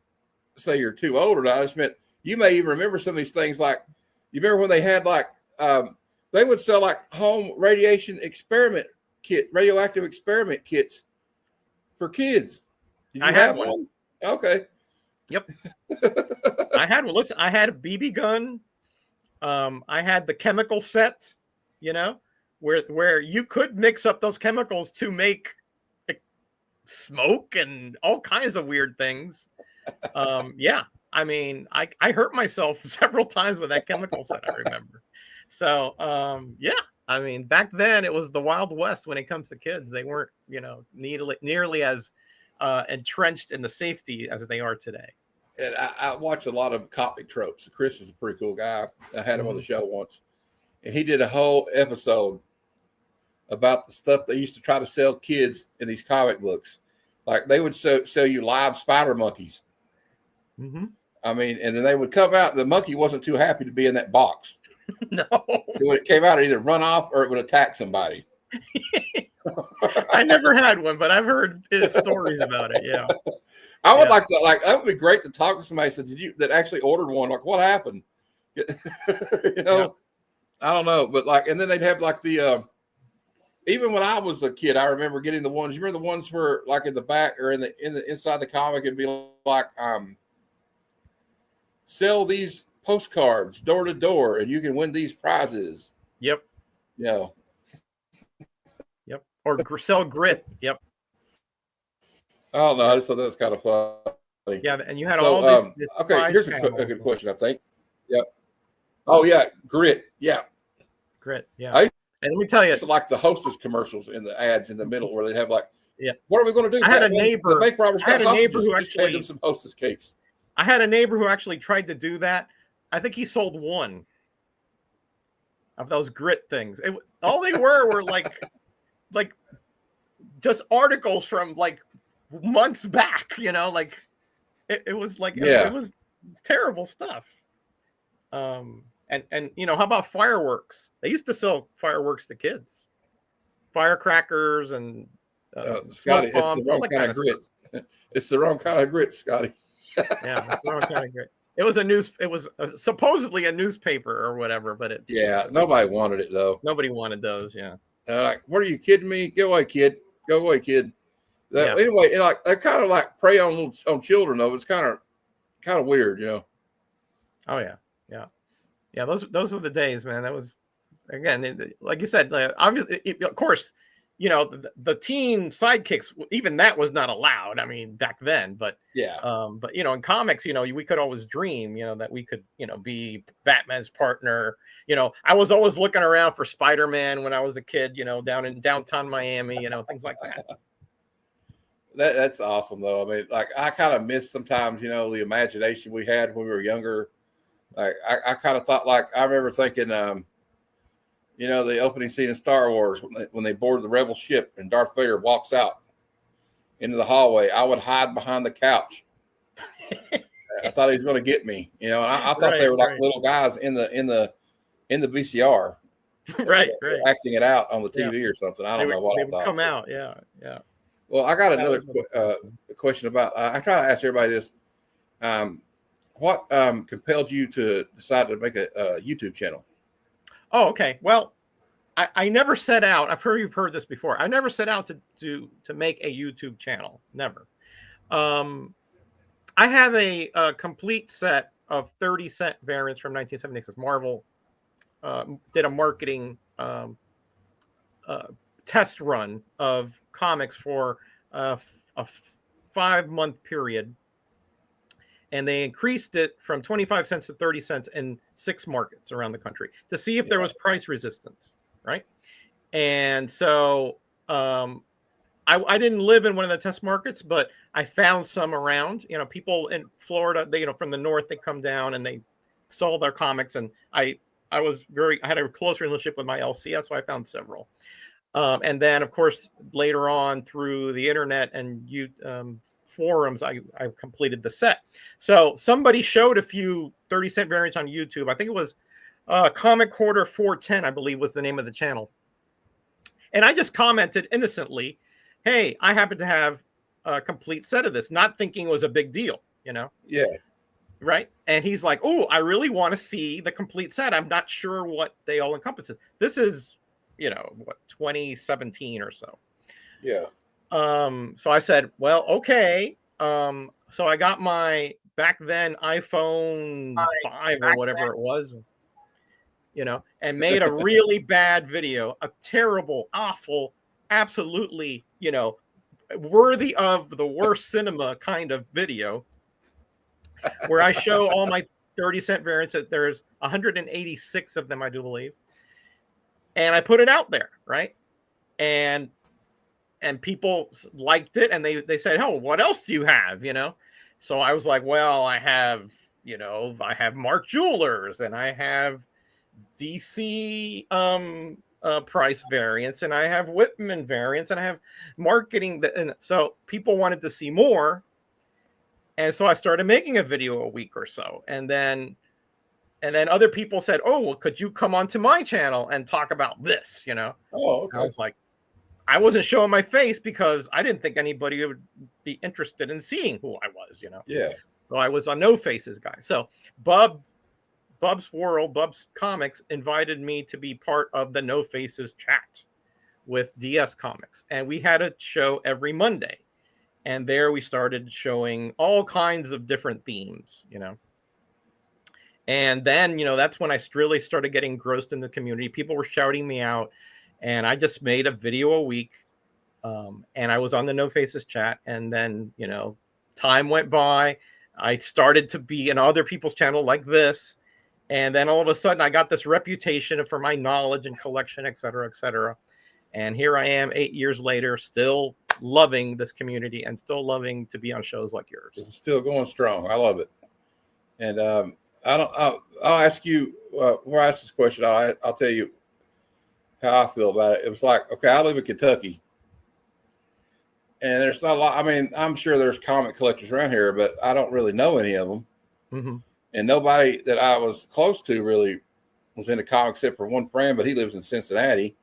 say you're too old or not. I just meant you may even remember some of these things. Like you remember when they had like they would sell like home radioactive experiment kits for kids. I had one. Okay. Yep. I had one. Listen, I had a BB gun. I had the chemical set, where you could mix up those chemicals to make smoke and all kinds of weird things. I mean, I hurt myself several times with that chemical set, I remember. So, I mean, back then it was the Wild West when it comes to kids. They weren't, nearly as entrenched in the safety as they are today. And I watch a lot of comic tropes. Chris is a pretty cool guy. I had him on the show once, and he did a whole episode about the stuff they used to try to sell kids in these comic books. Like they would sell you live spider monkeys. Mm-hmm. I mean, and then they would come out. The monkey wasn't too happy to be in that box. No. So when it came out, it'd either run off or it would attack somebody. I never had one, but I've heard stories about it. Yeah. I would like to, that would be great to talk to somebody that actually ordered one. Like, what happened? You know, Yeah. I don't know, but like, and then they'd have like the even when I was a kid, I remember getting the ones. You remember the ones where like in the back or in the inside the comic, it'd be like sell these postcards door to door, and you can win these prizes. Yep. You know. Yep. Or sell grit. Yep. I don't know. I just thought that was kind of funny. Yeah, and you had all this. Okay, here's a good question, I think. Yep. Oh yeah, grit. Yeah. Grit. Yeah. I, and let me tell you, it's like the Hostess commercials in the ads in the middle where they'd have like, yeah, what are we going to do? I had a neighbor. The bank robbers I had a neighbor who just hand them some Hostess cakes. I had a neighbor who actually tried to do that. I think he sold one of those grit things. All they were like just articles from like months back, you know, like it was like it was terrible stuff. And you know, how about fireworks? They used to sell fireworks to kids, firecrackers and Scotty, it's the wrong kind of grits. It's the wrong kind of grits, Scotty. Yeah, it's the wrong kind of grit. It was supposedly a newspaper or whatever, but nobody wanted it though. Nobody wanted those. Yeah. Like, what are you kidding me? Go away, kid. Go away, kid. Anyway, and like they kind of like prey on children though. It's kind of weird, you know. Oh yeah, yeah, yeah. Those were the days, man. That was, again, like you said, obviously, of course, you know, the teen sidekicks, even that was not allowed. I mean, back then, but but you know, in comics, you know, we could always dream, you know, that we could, you know, be Batman's partner. You know, I was always looking around for Spider-Man when I was a kid, you know, down in downtown Miami, you know, things like that. That's awesome though. I mean, like I kind of miss sometimes, you know, the imagination we had when we were younger. Like I kind of thought, like I remember thinking, you know, the opening scene in Star Wars when they board the rebel ship and Darth Vader walks out into the hallway, I would hide behind the couch. I thought he was going to get me, you know. And I thought they were like little guys in the VCR, right, acting it out on the TV or something. I don't know what I thought. Come out, yeah. Well, I got another question about. I try to ask everybody this: what compelled you to decide to make a YouTube channel? Oh, okay. Well, I never set out. I'm sure you've heard this before. I never set out to make a YouTube channel. Never. I have a complete set of 30-cent variants from 1976. Marvel did a marketing test run of comics for a 5-month period, and they increased it from 25 cents to 30 cents in 6 markets around the country to see if there was price resistance, right? And so I didn't live in one of the test markets, but I found some around. You know, people in Florida, they, you know, from the north, they come down and they sold their comics, and I had a close relationship with my LCS, so I found several. And then, of course, later on through the internet and forums, I completed the set. So somebody showed a few 30-cent variants on YouTube. I think it was Comic Quarter 410, I believe, was the name of the channel. And I just commented innocently, hey, I happen to have a complete set of this, not thinking it was a big deal, you know? Yeah. Right. And he's like, oh, I really want to see the complete set. I'm not sure what they all encompass. This is, you know, what, 2017 or so. Yeah. So I said, well, okay. So I got my back then iPhone 5 or whatever it was, you know, and made a really bad video, a terrible, awful, absolutely, you know, worthy of the worst cinema kind of video, where I show all my 30-cent variants. There's 186 of them, I do believe. And I put it out there, right? And people liked it, and they said, oh, what else do you have, you know? So I was like, well, I have, you know, I have Mark Jewelers, and I have DC price variants, and I have Whitman variants, and I have marketing. And so people wanted to see more. And so I started making a video a week or so. And then other people said, oh, well, could you come onto my channel and talk about this, you know? Oh, okay. I was like, I wasn't showing my face because I didn't think anybody would be interested in seeing who I was, you know? Yeah. So I was a no faces guy. So Bub Bub's World, Bub's Comics invited me to be part of the No Faces chat with DS Comics. And we had a show every Monday. And there we started showing all kinds of different themes, you know. And then, you know, that's when I really started getting engrossed in the community. People were shouting me out. And I just made a video a week. And I was on the No Faces chat. And then, you know, time went by. I started to be in other people's channel like this. And then all of a sudden I got this reputation for my knowledge and collection, et cetera, et cetera. And here I am 8 years later, still loving this community and still loving to be on shows like yours. It's still going strong. I love it. And I'll ask you, before I ask this question, I'll tell you how I feel about it. It was like, okay, I live in Kentucky. And there's not a lot. I mean, I'm sure there's comic collectors around here, but I don't really know any of them. Mm-hmm. And nobody that I was close to really was into comics except for one friend, but he lives in Cincinnati.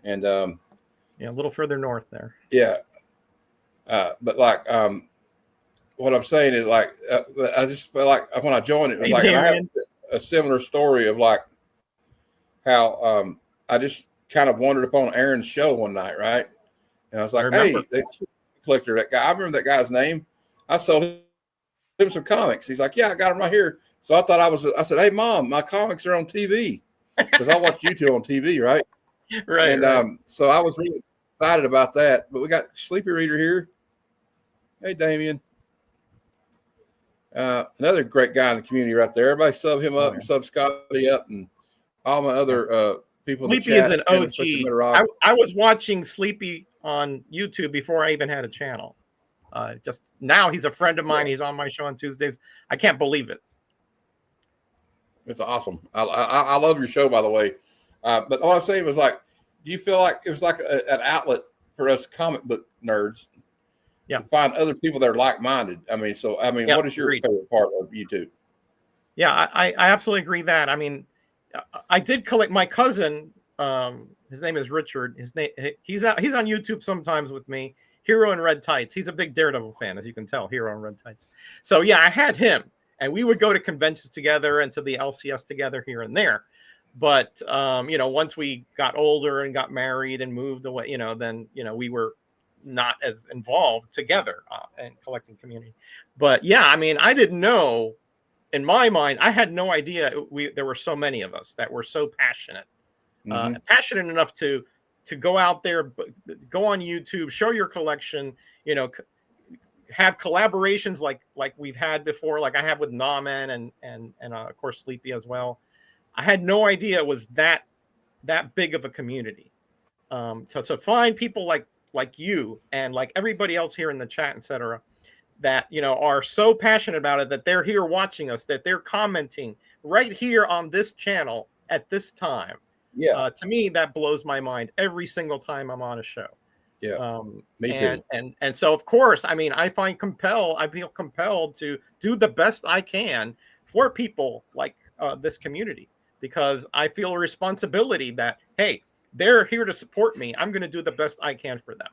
And yeah, a little further north there. Yeah. But like what I'm saying is like I just felt like when I joined it was like I have a similar story of like how I just kind of wandered upon Aaron's show one night, right? And I was like, hey, the collector, that guy, I remember that guy's name. I sold him some comics. He's like, yeah, I got them right here. So I thought I said, hey, Mom, my comics are on TV because I watch you two on TV, right? Right. And so I was really excited about that. But we got Sleepy Reader here. Hey, Damien. Another great guy in the community right there. Everybody sub him up and sub Scotty up and all my other people in the chat. Sleepy is an OG. I was watching Sleepy on YouTube before I even had a channel. Just now he's a friend of mine. Yeah. He's on my show on Tuesdays. I can't believe it. It's awesome. I love your show, by the way. But all I was saying was like, do you feel like it was like an outlet for us comic book nerds to find other people that are like-minded? I mean, what is your favorite part of YouTube? Yeah, I absolutely agree that. I mean, I did collect my cousin. His name is Richard. He's on YouTube sometimes with me. Hero in Red Tights. He's a big Daredevil fan, as you can tell. Hero in Red Tights. So yeah, I had him, and we would go to conventions together and to the LCS together here and there. But you know, once we got older and got married and moved away, you know, then you know we were not as involved together in collecting community. But yeah, I mean, I didn't know. In my mind, I had no idea there were so many of us that were so passionate, passionate enough to go out there, go on YouTube, show your collection, you know, have collaborations like we've had before, like I have with Nauman and of course Sleepy as well. I had no idea it was that big of a community. To find people like you and like everybody else here in the chat, etc., that you know are so passionate about it that they're here watching us, that they're commenting right here on this channel at this time. Yeah, to me that blows my mind every single time I'm on a show. Yeah, me too. And so of course, I mean, I feel compelled to do the best I can for people like this community, because I feel a responsibility that hey, they're here to support me. I'm going to do the best I can for them.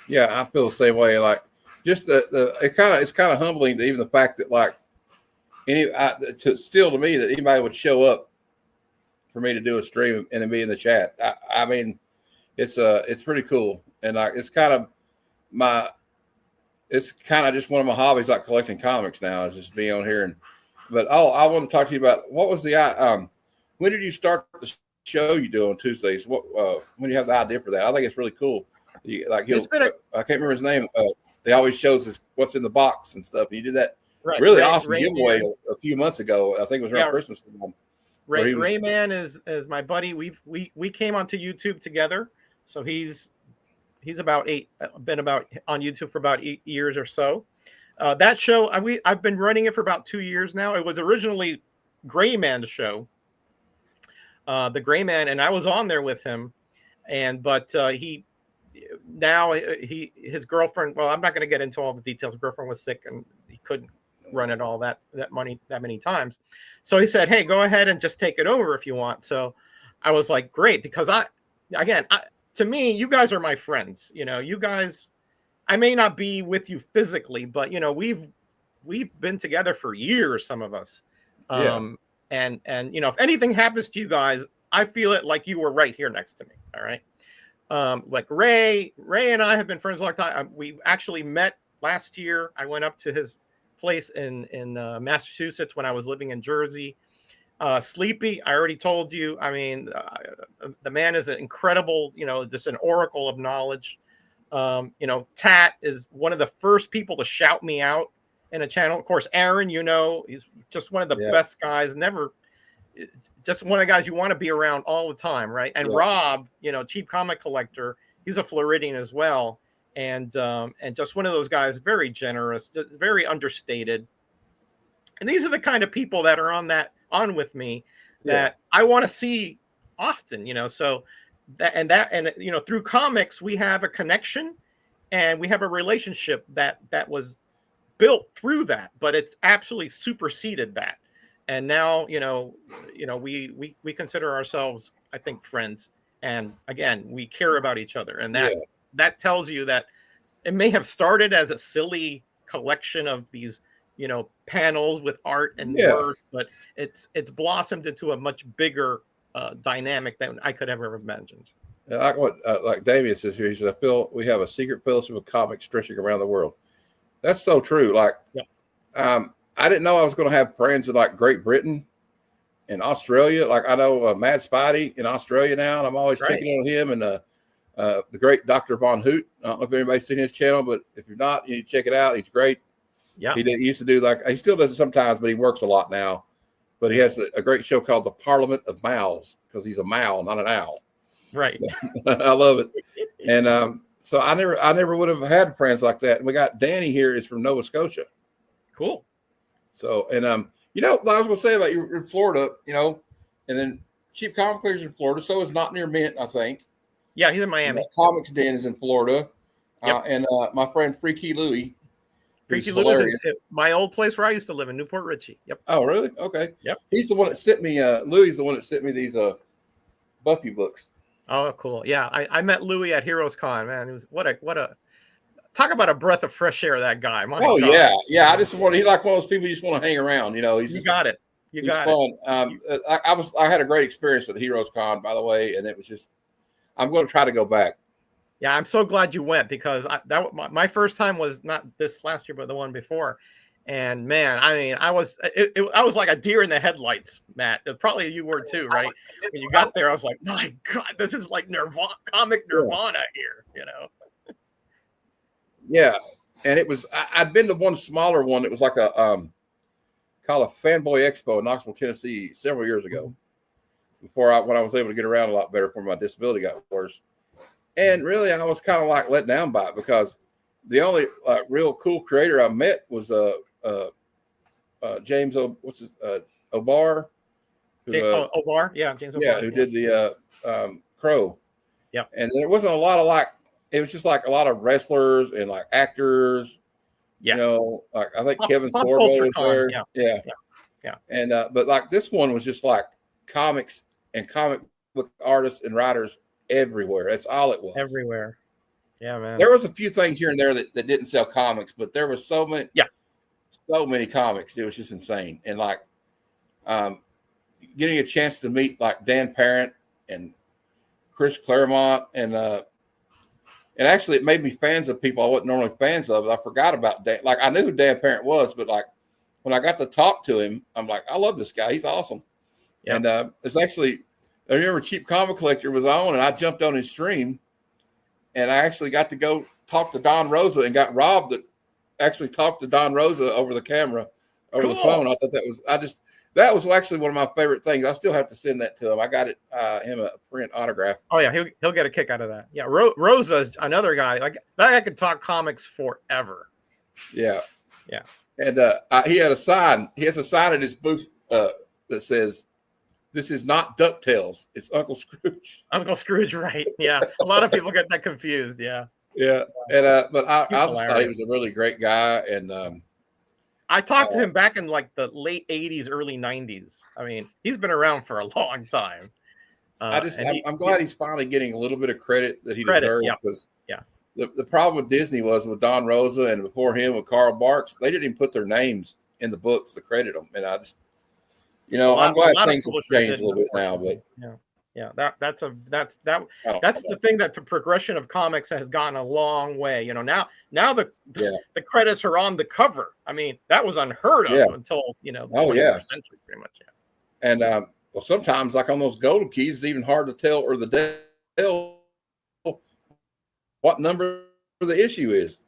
Yeah, I feel the same way. Like, just it's kind of humbling, even the fact that like to me that anybody would show up for me to do a stream and then be in the chat. I mean, it's pretty cool, and like it's kind of just one of my hobbies, like collecting comics now, is just being on here. But I want to talk to you about what was the when did you start the show you do on Tuesdays? When do you have the idea for that? I think it's really cool. I can't remember his name. He always shows us what's in the box and stuff. He did that really awesome giveaway a few months ago. I think it was around Christmas time. Rayman is my buddy. We came onto YouTube together. So he's been on YouTube for about 8 years or so. That show I've been running it for about 2 years now. It was originally Grayman's show. The Grayman, and I was on there with him, but his girlfriend, well, I'm not going to get into all the details. His girlfriend was sick and he couldn't run it all that many times. So he said, hey, go ahead and just take it over if you want. So I was like, great, because to me, you guys are my friends. You know, you guys, I may not be with you physically, but you know, we've been together for years, some of us. And if anything happens to you guys, I feel it like you were right here next to me. All right. Like Ray and I have been friends a long time. We actually met last year. I went up to his place in Massachusetts when I was living in Jersey. Sleepy, I already told you. I mean, the man is an incredible, just an oracle of knowledge. Tat is one of the first people to shout me out in a channel. Of course, Aaron, he's just one of the best guys. Just one of the guys you want to be around all the time, right? And Rob, Cheap Comic Collector, he's a Floridian as well, and just one of those guys, very generous, very understated. And these are the kind of people that are on with me that I want to see often, So through comics we have a connection, and we have a relationship that was built through that, but it's absolutely superseded that. And now, we consider ourselves, I think, friends. And again, we care about each other. And that tells you that it may have started as a silly collection of these, panels with art and words, but it's blossomed into a much bigger dynamic than I could ever have imagined. Like what like Damien says here, he says, I feel we have a secret fellowship of comics stretching around the world. That's so true. Like, I didn't know I was going to have friends in like Great Britain and Australia. Like I know Mad Spidey in Australia now, and I'm always thinking of him and the great Dr. Von Hoot. I don't know if anybody's seen his channel, but if you're not, you need to check it out. He's great. Yeah, he used to do he still does it sometimes, but he works a lot now. But he has a great show called The Parliament of Mals, because he's a mal, not an owl. Right. So, I love it. And so I never would have had friends like that. And we got Danny here is from Nova Scotia. Cool. So, and I was going to say about you're in Florida, and then Cheap Comic Collector's in Florida. So is Not Near Mint, I think. Yeah, he's in Miami. Comics Den is in Florida. Yep. And my friend Freaky Louie. Freaky Louie is my old place where I used to live in Newport Richie. Yep. Oh, really? Okay. Yep. He's the one that sent me, Louie's the one that sent me these Buffy books. Oh, cool. Yeah, I met Louie at Heroes Con, man. It was what a talk about a breath of fresh air, that guy. My God. Yeah. I just he's like one of those people you just want to hang around. He's got it. He's fun. I had a great experience at the Heroes Con, by the way, and it was just. I'm going to try to go back. Yeah, I'm so glad you went, because my first time was not this last year, but the one before. And man, I mean, I was like a deer in the headlights, Matt. Probably you were too, right? When you got there, I was like, my God, this is like comic Nirvana here, Yeah, and it was. I'd been to one smaller one. It was like a called a Fanboy Expo in Knoxville, Tennessee, several years ago. When I was able to get around a lot better before my disability got worse. And really, I was kind of like let down by it, because the only real cool creator I met was James O'Barr. O'Barr, yeah, James O'Barr. Yeah, who did the Crow. Yeah, and there wasn't a lot of it was just like a lot of wrestlers and like actors. Yeah, like I think Kevin Sorbo was there. Yeah. And but like this one was just like comics and comic book artists and writers everywhere. That's all it was. Everywhere. Yeah, man. There was a few things here and there that didn't sell comics, but there was so many comics. It was just insane. And like getting a chance to meet like Dan Parent and Chris Claremont and actually it made me fans of people I wasn't normally fans of. I forgot about Dan. Like I knew who Dan Parent was, but like when I got to talk to him, I'm like, I love this guy. He's awesome. Yep. And there's actually, I remember Cheap Comic Collector was on, and I jumped on his stream, and I actually got to go talk to Don Rosa, and got Rob that actually talked to Don Rosa over the camera, over the phone. I thought that was actually one of my favorite things. I still have to send that to him. I got him a print autograph. Oh yeah, he'll get a kick out of that. Yeah, Rosa's another guy like that. I could talk comics forever. Yeah. And he had a sign. He has a sign at his booth that says, "This is not DuckTales. It's Uncle Scrooge." Uncle Scrooge, right? Yeah, a lot of people get that confused. Yeah. And but I just thought he was a really great guy, and I talked to him back in like the late '80s, early '90s. I mean, he's been around for a long time. I'm glad he's finally getting a little bit of credit that he deserves. Because the problem with Disney was with Don Rosa, and before him with Carl Barks, they didn't even put their names in the books to credit them, and You know, I'm glad a lot of things have publishers changed a didn't, little bit now, but yeah, that's I don't the thing, that the progression of comics has gotten a long way. You know, now the credits are on the cover. I mean, that was unheard of until the 21st century, pretty much. Yeah. And well, sometimes like on those gold keys, it's even hard to tell or the tell what number the issue is.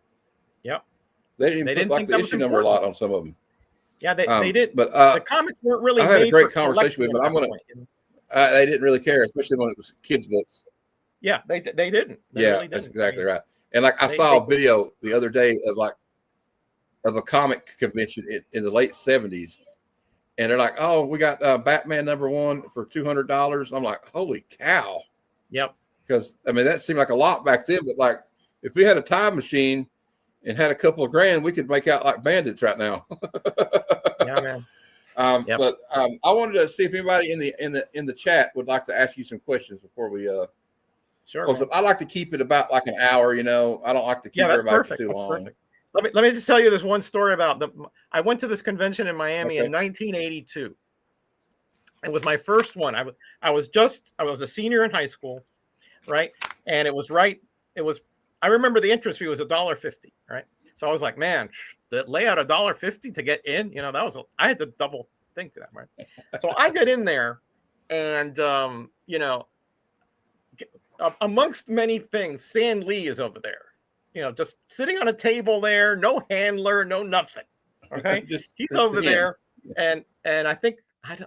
Yep. They didn't put like the issue number a lot on some of them. Yeah, they did. But the comics weren't really. I had a great conversation with, but I'm gonna. They didn't really care, especially when it was kids' books. Yeah, they didn't. They really didn't. That's exactly right. And like I saw a video the other day of a comic convention in the late 70s, and they're like, "Oh, we got Batman #1 for $200." I'm like, "Holy cow!" Yep. Because I mean that seemed like a lot back then, but like if we had a time machine and had a couple of grand, we could make out like bandits right now. Yeah, man. But I wanted to see if anybody in the chat would like to ask you some questions before we close up. I like to keep it about like an hour. You know, I don't like to keep everybody for too long. Perfect. Let me just tell you this one story about I went to this convention in Miami in 1982. It was my first one. I was a senior in high school, right? And it was I remember the entrance fee was $1.50, right? So I was like, man, lay out $1.50 to get in, you know, I had to double think that, right? So I get in there, and you know, amongst many things, Stan Lee is over there, you know, just sitting on a table there, no handler, no nothing. Okay, he's over there, and I think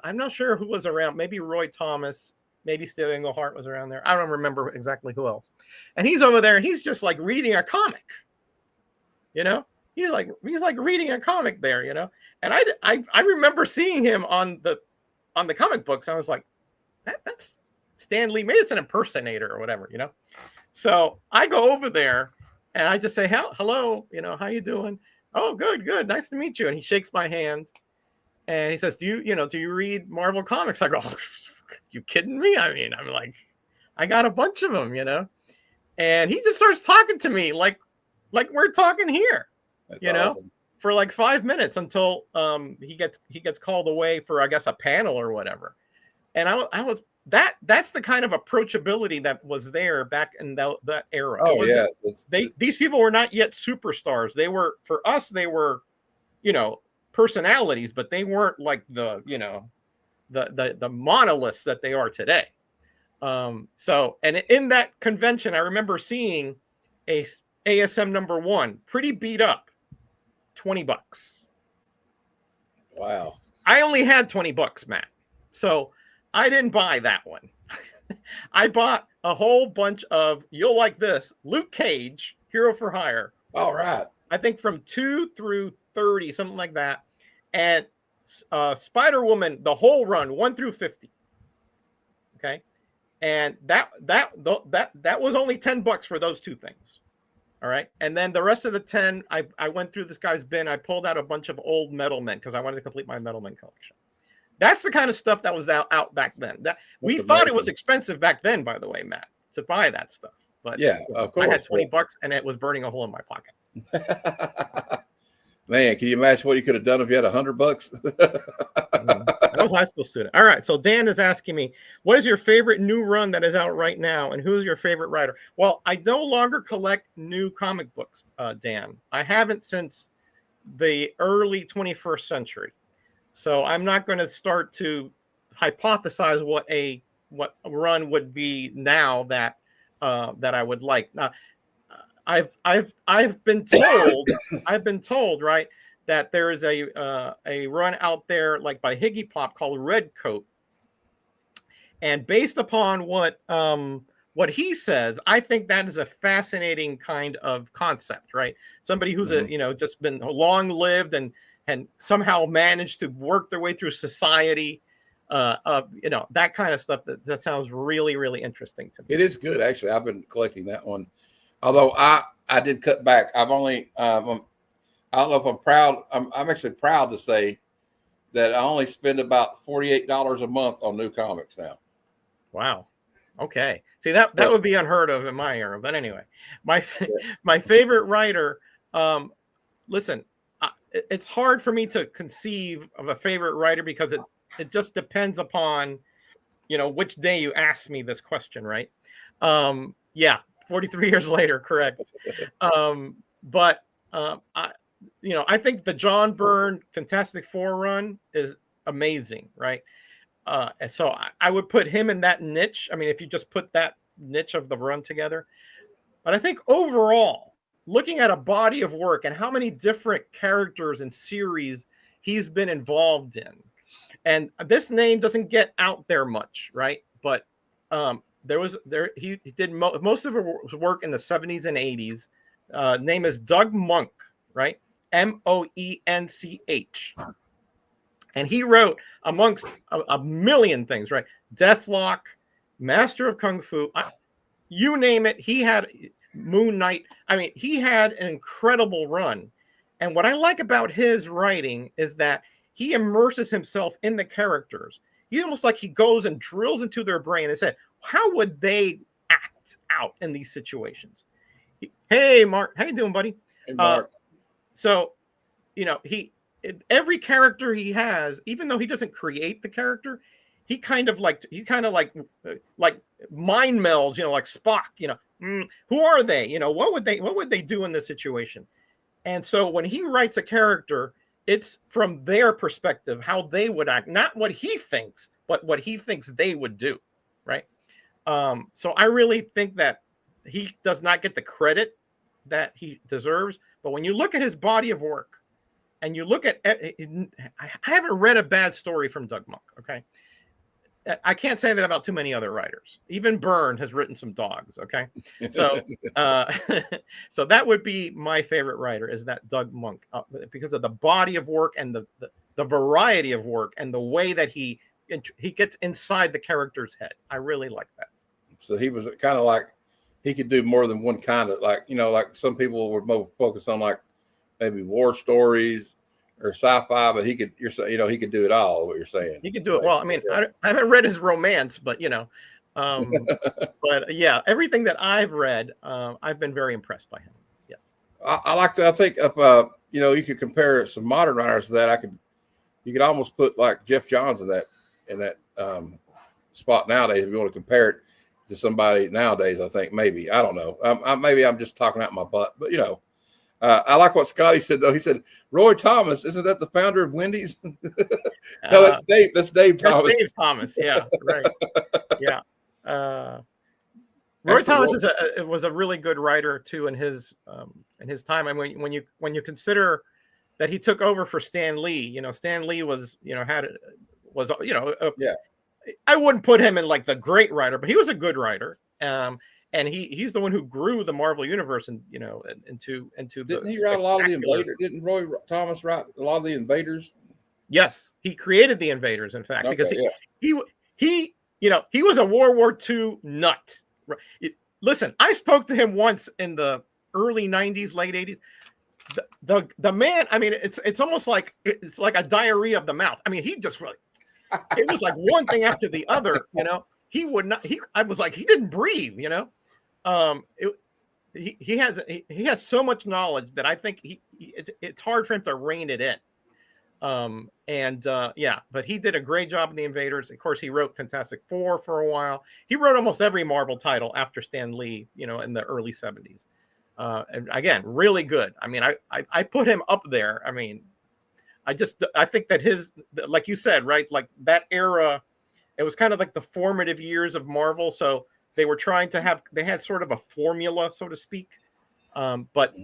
I'm not sure who was around. Maybe Roy Thomas, maybe Steve Englehart was around there. I don't remember exactly who else. And he's over there, and he's just like reading a comic. You know, he's like reading a comic there. You know, and I remember seeing him on the comic books. I was like, that's Stan Lee. Maybe it's an impersonator or whatever. You know. So I go over there, and I just say, hello. You know, how you doing? Oh, good. Nice to meet you. And he shakes my hand, and he says, do you read Marvel comics? I go, oh, you kidding me? I mean, I'm like, I got a bunch of them, you know. And he just starts talking to me like we're talking here. That's awesome. For like 5 minutes until he gets called away for, I guess, a panel or whatever. And that's the kind of approachability that was there back in that era. Oh yeah. These people were not yet superstars. For us, they were, you know, personalities, but they weren't like the monoliths that they are today. So, and in that convention, I remember seeing a ASM #1, pretty beat up, $20. Wow. I only had $20, Matt. So I didn't buy that one. I bought a whole bunch of, you'll like this, Luke Cage, Hero for Hire. All right. I think from 2 through 30, something like that. And Spider-Woman, the whole run, 1 through 50. Okay. And that was only $10 for those two things. All right. And then the rest of the 10, I went through this guy's bin. I pulled out a bunch of old Metal Men because I wanted to complete my Metal Men collection. That's the kind of stuff that was out back then. We thought it was expensive back then, by the way, Matt, to buy that stuff. But yeah, of course. I had $20 and it was burning a hole in my pocket. Man, can you imagine what you could have done if you had $100? I was a high school student. All right. So Dan is asking me, what is your favorite new run that is out right now? And who's your favorite writer? Well, I no longer collect new comic books, Dan. I haven't since the early 21st century. So I'm not going to start to hypothesize what a run would be now that I would like. Now, I've been told, right, that there is a run out there like by Higgy Pop called Red Coat, and based upon what he says, I think that is a fascinating kind of concept, right? Somebody who's just been long lived and somehow managed to work their way through society, that kind of stuff. That sounds really, really interesting to me. It is good, actually. I've been collecting that one. Although I did cut back. I've only, I don't know if I'm proud. I'm actually proud to say that I only spend about $48 a month on new comics now. Wow. Okay. See, that would be unheard of in my era. But anyway, my favorite writer, listen, it's hard for me to conceive of a favorite writer because it just depends upon, which day you ask me this question, right? Yeah, 43 years later, correct. But I think the John Byrne Fantastic Four run is amazing, right? And so I would put him in that niche. I mean, if you just put that niche of the run together. But I think overall, looking at a body of work and how many different characters and series he's been involved in, and this name doesn't get out there much, right? But he did most of his work in the 70s and 80s. Name is Doug Monk, right? Moench. And he wrote amongst a million things, right? Deathlock, Master of Kung Fu, you name it. He had Moon Knight. I mean, he had an incredible run. And what I like about his writing is that he immerses himself in the characters. He almost like he goes and drills into their brain and said, how would they act out in these situations? Hey, Mark, how you doing, buddy? Hey, Mark. So, every character he has, even though he doesn't create the character, he kind of like mind melds, like Spock, who are they? What would they do in this situation? And so when he writes a character, it's from their perspective, how they would act, not what he thinks, but what he thinks they would do. Right. So I really think that he does not get the credit that he deserves. But when you look at his body of work and you look at, I haven't read a bad story from Doug Monk. Okay. I can't say that about too many other writers. Even Byrne has written some dogs. Okay. So, so that would be my favorite writer, is that Doug Monk, because of the body of work and the variety of work and the way that he gets inside the character's head. I really like that. So he was kind of like, he could do more than one kind of, like some people were more focused on like maybe war stories or sci-fi, but he could do it all. What you're saying? He could do it well. I mean, I haven't read his romance, but but yeah, everything that I've read, I've been very impressed by him. Yeah, I think if you could compare some modern writers to that. You could almost put like Jeff Johns in that spot nowadays. If you want to compare it to somebody nowadays, I think maybe, I don't know. Maybe I'm just talking out my butt, but I like what Scotty said, though. He said, Roy Thomas, isn't that the founder of Wendy's? No, that's Dave. That's Dave Thomas. That's Dave Thomas. Yeah, right. Yeah. Roy Thomas was a really good writer too in his time. I mean, when you consider that he took over for Stan Lee, Stan Lee was I wouldn't put him in like the great writer, but he was a good writer. And he's the one who grew the Marvel universe into Didn't he write a lot of the Invaders? Didn't Roy Thomas write a lot of the Invaders? Yes, he created the Invaders, in fact, because he was a World War II nut. Listen, I spoke to him once in the early 90s, late 80s. The man, I mean, it's almost like it's like a diarrhea of the mouth. I mean, he just really, it was like one thing after the other, He would not. I was like, he didn't breathe. He has so much knowledge that I think it's hard for him to rein it in. But he did a great job in the Invaders. Of course, he wrote Fantastic Four for a while. He wrote almost every Marvel title after Stan Lee, in the early 70s. And again, really good. I mean, I put him up there. I mean, I think that like you said, right, like that era. It was kind of like the formative years of Marvel. So they were trying to they had sort of a formula, so to speak. But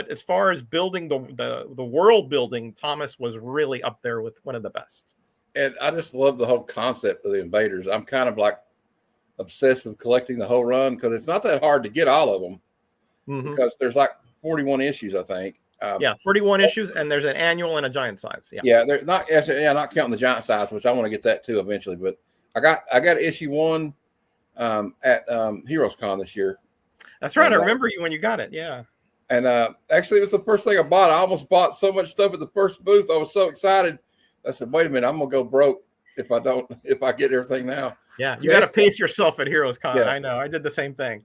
as far as building the world building, Thomas was really up there with one of the best. And I just love the whole concept of the Invaders. I'm kind of like obsessed with collecting the whole run, because it's not that hard to get all of them, because there's like 41 issues, I think. 41 issues, and there's an annual and a giant size. They're not counting the giant size, which I want to get that too eventually. But I got issue 1 at Heroes Con this year. That's right. I remember you when you got it. Yeah. And actually, it was the first thing I bought. I almost bought so much stuff at the first booth. I was so excited. I said, "Wait a minute, I'm gonna go broke if I get everything now." Yeah, you got to pace yourself at Heroes Con. Yeah. I know. I did the same thing.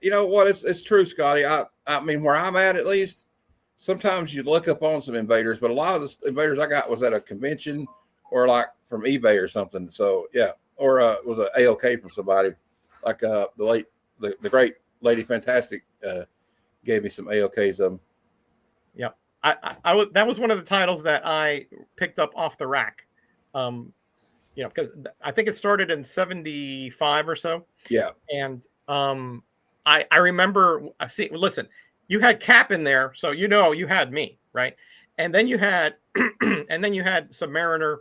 You know what? It's true, Scotty. I mean, where I'm at least, sometimes you look up on some Invaders, but a lot of the Invaders I got was at a convention or like from eBay or something. So yeah, or it was an AOK from somebody, like the great Lady Fantastic gave me some AOKs of them. Yeah, I was, that was one of the titles that I picked up off the rack. You know, because I think it started in 75 or so. Yeah. And I remember, listen, you had Cap in there, so you know you had me, right? And then you had and then you had Submariner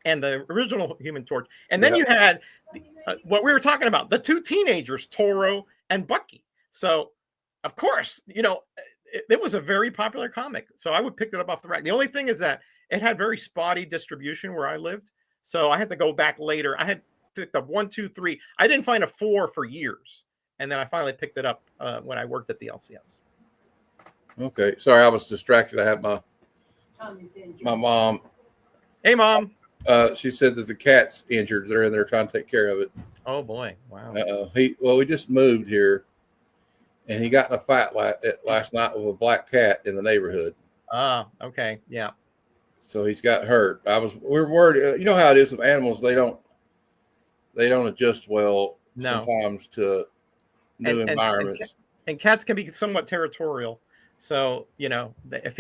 and the original Human Torch. And then you had what we were talking about, the two teenagers, Toro and Bucky. So, of course, you know, it was a very popular comic. So I would pick it up off the rack. The only thing is that it had very spotty distribution where I lived. So I had to go back later. I had picked up 1, 2, 3. I didn't find a 4 for years. And then I finally picked it up when I worked at the LCS. Okay. Sorry, I was distracted. I had my mom. Hey, Mom. She said that the cat's injured. They're in there trying to take care of it. Oh, boy. Wow. We just moved here, and he got in a fight last night with a black cat in the neighborhood. Okay. Yeah. So he's got hurt. We're worried. You know how it is with animals. They don't adjust well sometimes to new environments. And cats can be somewhat territorial. So, you know, if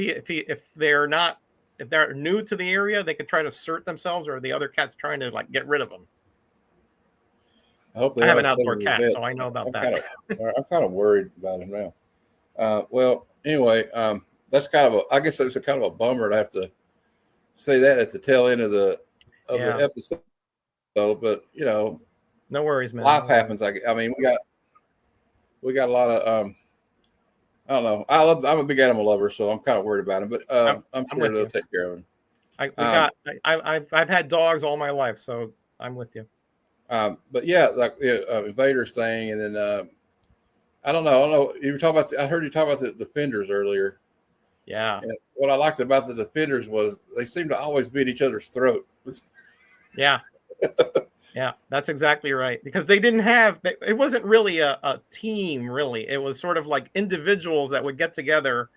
they're new to the area, they could try to assert themselves, or the other cat's trying to like get rid of them. I have an outdoor cat, so I know about that. I'm kind of worried about him now. Well, anyway, that's I guess it's a kind of a bummer to have to say that at the tail end of the episode. But you know, no worries, man. Life happens. I mean, we got a lot of I don't know. I'm a big animal lover, so I'm kind of worried about him. But I'm sure they'll take care of him. I've had dogs all my life, so I'm with you. But yeah, like the Invaders thing, and then I don't know. You were talking about. I heard you talk about the Defenders earlier. Yeah. And what I liked about the Defenders was they seemed to always be at each other's throat. Yeah. Yeah, that's exactly right. Because they didn't have, it wasn't really a team, really. It was sort of like individuals that would get together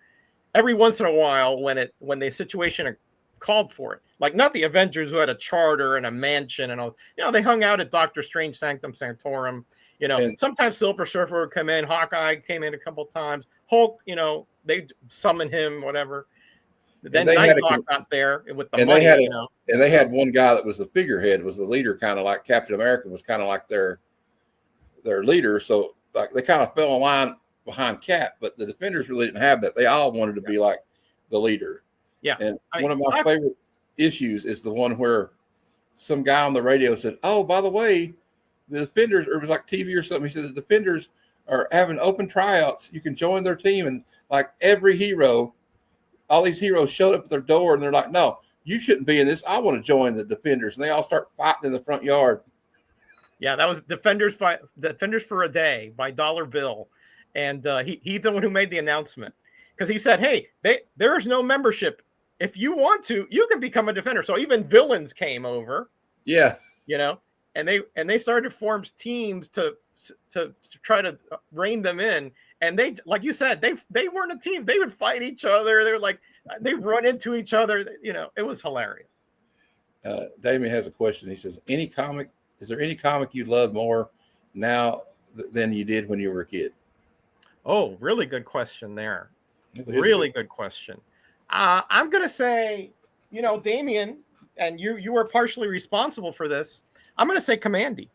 every once in a while when the situation called for it. Like not the Avengers who had a charter and a mansion and all. You know, they hung out at Doctor Strange Sanctum Sanctorum. You know, sometimes Silver Surfer would come in. Hawkeye came in a couple times. Hulk, you know, they'd summon him, whatever. Then Nighthawk got there with the money, you know. And they had one guy that was the figurehead, was the leader, kind of like Captain America was kind of like their leader. So like they kind of fell in line behind Cap, but the Defenders really didn't have that. They all wanted to be like the leader. Yeah. And one of my favorite issues is the one where some guy on the radio said, "Oh, by the way, the Defenders," or it was like TV or something. He said the Defenders are having open tryouts. You can join their team, and like every hero. All these heroes showed up at their door, and they're like, "No, you shouldn't be in this. I want to join the Defenders." And they all start fighting in the front yard. Yeah, that was Defenders for a Day by Dollar Bill, and he's the one who made the announcement because he said, "Hey, there is no membership. If you want to, you can become a Defender." So even villains came over. Yeah, you know, and they started to form teams to try to rein them in. And they, like you said, they weren't a team. They would fight each other. They were like, they run into each other. You know, it was hilarious. Damien has a question. He says, is there any comic you love more now than you did when you were a kid? Oh, really good question there. Really good question. I'm going to say, you know, Damien, and you were partially responsible for this. I'm going to say Commandy.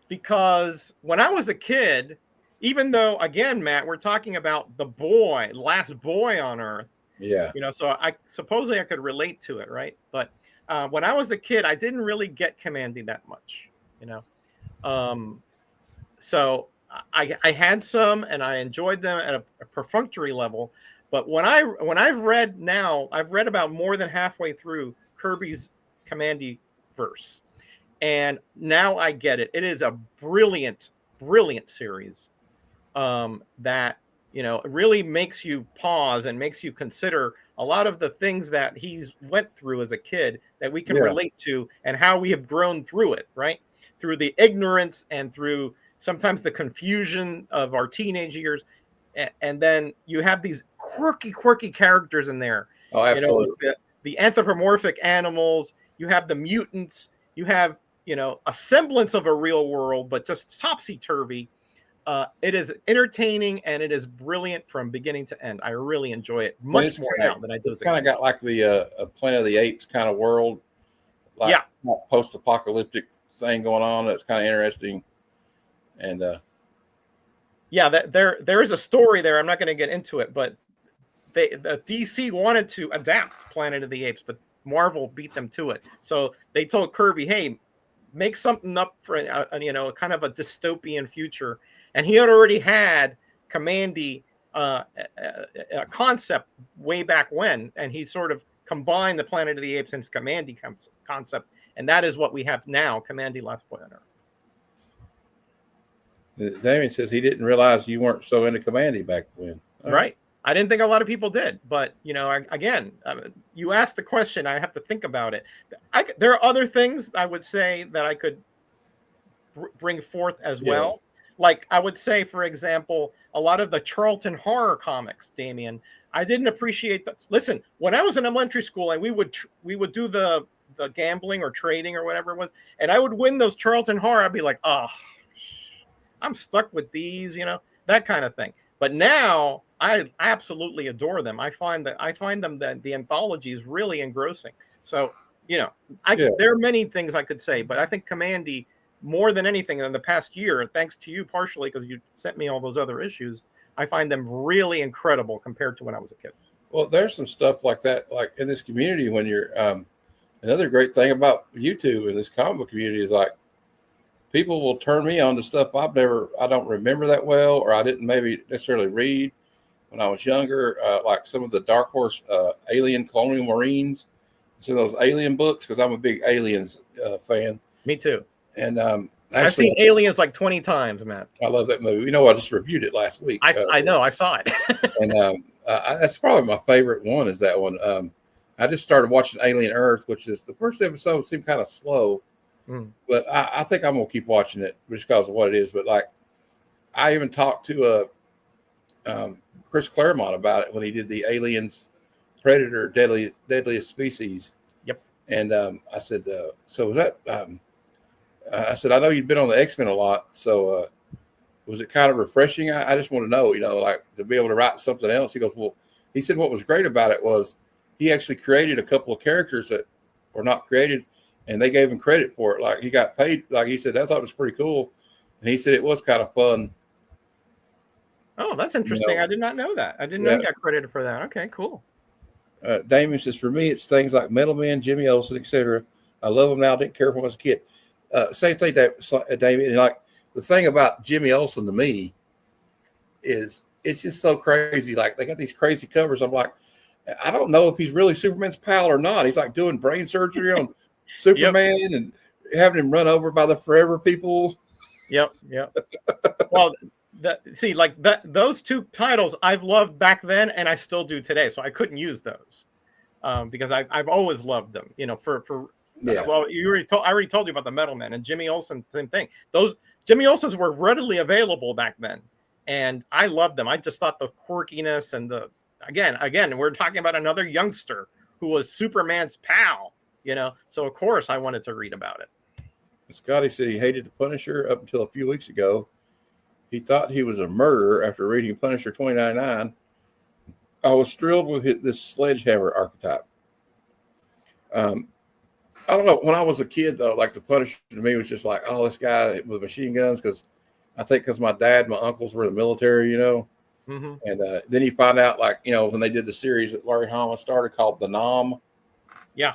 Because when I was a kid, even though, again, Matt, we're talking about the last boy on Earth. Yeah. You know, so I supposedly I could relate to it, right? But when I was a kid, I didn't really get Commandy that much, you know. So I had some and I enjoyed them at a perfunctory level. But when I've read about more than halfway through Kirby's Commandy verse. And now I get it. It is a brilliant, brilliant series that, you know, really makes you pause and makes you consider a lot of the things that he's went through as a kid that we can relate to and how we have grown through it, right? Through the ignorance and through sometimes the confusion of our teenage years. And then you have these quirky characters in there Oh, You know, with absolutely. the anthropomorphic animals, you have the mutants, you have, you know, a semblance of a real world, but just topsy-turvy. It is entertaining and it is brilliant from beginning to end. I really enjoy it And much more now than I did it's as a kind of kid. got like the Planet of the Apes kind of world, like Yeah, post-apocalyptic thing going on. That's kind of interesting. And yeah. That there is a story there. I'm not going to get into it, but the DC wanted to adapt Planet of the Apes, but Marvel beat them to it. So they told Kirby, "Hey, make something up for you know, kind of a dystopian future." And he had already had Commandy a concept way back when, and he sort of combined the Planet of the Apes and Commandy concept, and that is what we have now, Commandy Last Boy on Earth. Damien says he didn't realize you weren't so into Commandy back when. All right. Right. I didn't think a lot of people did, but you know, again, you asked the question, I have to think about it. There are other things I would say that I could bring forth as Yeah. well. Like I would say, for example, a lot of the Charlton horror comics, Damien. I didn't appreciate the. Listen, when I was in elementary school and we would do the gambling or trading or whatever it was, and I would win those Charlton horror, I'd be like, oh, I'm stuck with these, you know, that kind of thing. But now I absolutely adore them. I find them that the anthology is really engrossing. So, you know, there are many things I could say, but I think Commandy, more than anything in the past year, thanks to you partially because you sent me all those other issues, I find them really incredible compared to when I was a kid. Well, there's some stuff like that, like in this community when you're another great thing about YouTube and this comic book community is like people will turn me on to stuff I don't remember that well, or I didn't maybe necessarily read when I was younger, like some of the Dark Horse Alien Colonial Marines, some of those Alien books, because I'm a big Aliens fan. Me too. And I've seen Aliens like 20 times, Matt. I love that movie. You know, I just reviewed it last week. I know, I saw it. And that's probably my favorite one is that one. I just started watching Alien Earth, which is the first episode seemed kind of slow. But I think I'm gonna keep watching it just because of what it is. But like, I even talked to Chris Claremont about it when he did the Aliens, Predator, Deadliest Species. Yep. And I said, so was that? I said, I know you'd been on the X-Men a lot, so was it kind of refreshing? I just want to know, you know, like to be able to write something else. He goes, well, he said what was great about it was he actually created a couple of characters that were not created. And they gave him credit for it. Like he got paid. Like he said, I thought it was pretty cool. And he said it was kind of fun. Oh, that's interesting. You know, I did not know that. I didn't know he got credited for that. Okay, cool. Damien says, for me, it's things like Metal Men, Jimmy Olsen, etc. I love them now. I didn't care when I was a kid. Same thing, Damien. Like the thing about Jimmy Olsen to me is it's just so crazy. Like they got these crazy covers. I'm like, I don't know if he's really Superman's pal or not. He's like doing brain surgery on Superman and having him run over by the Forever People. Yep. Well, those two titles I've loved back then and I still do today. So I couldn't use those because I've always loved them. You know, well, I already told you about the Metal Men and Jimmy Olsen, same thing. Those Jimmy Olsens were readily available back then, and I loved them. I just thought the quirkiness and the again, we're talking about another youngster who was Superman's pal. You know, so of course I wanted to read about it. Scotty said he hated the Punisher up until a few weeks ago. He thought he was a murderer after reading Punisher 2099. I was thrilled with this sledgehammer archetype. I don't know. When I was a kid, though, like the Punisher to me was just like, oh, this guy with machine guns. Because I think because my dad and my uncles were in the military, you know. Mm-hmm. And then you find out, like, you know, when they did the series that Larry Hama started called The Nom. Yeah.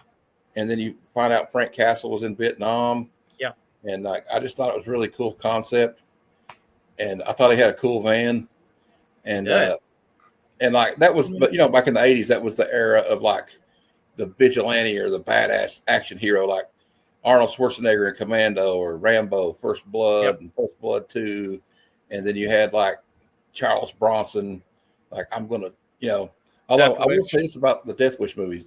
And then you find out Frank Castle was in Vietnam. Yeah. And like, I just thought it was a really cool concept. And I thought he had a cool van. And like that was, but you know, back in the 80s, that was the era of like the vigilante or the badass action hero, like Arnold Schwarzenegger in Commando or Rambo, First Blood and First Blood 2. And then you had like Charles Bronson, like I'm going to, you know, although I will say this about the Death Wish movies.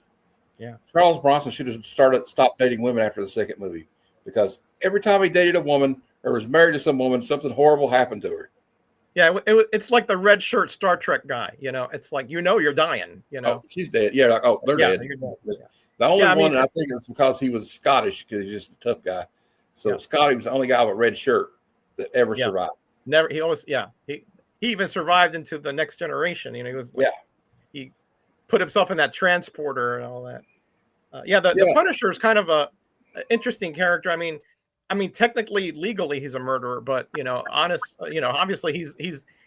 Yeah, Charles Bronson should have stopped dating women after the second movie because every time he dated a woman or was married to some woman, something horrible happened to her. Yeah, it's like the red shirt Star Trek guy. It's like you're dying. Oh, she's dead. Yeah, like they're Yeah, dead. you're dead. Yeah. The only Yeah, I one mean, I think is because he was Scottish because he's just a tough guy. So Yeah. Scotty was the only guy with a red shirt that ever Yeah. survived. Never. He always. Yeah. He even survived into the next generation. He was like, he put himself in that transporter and all that. The Punisher is kind of a interesting character. I mean, technically, legally, he's a murderer, but obviously,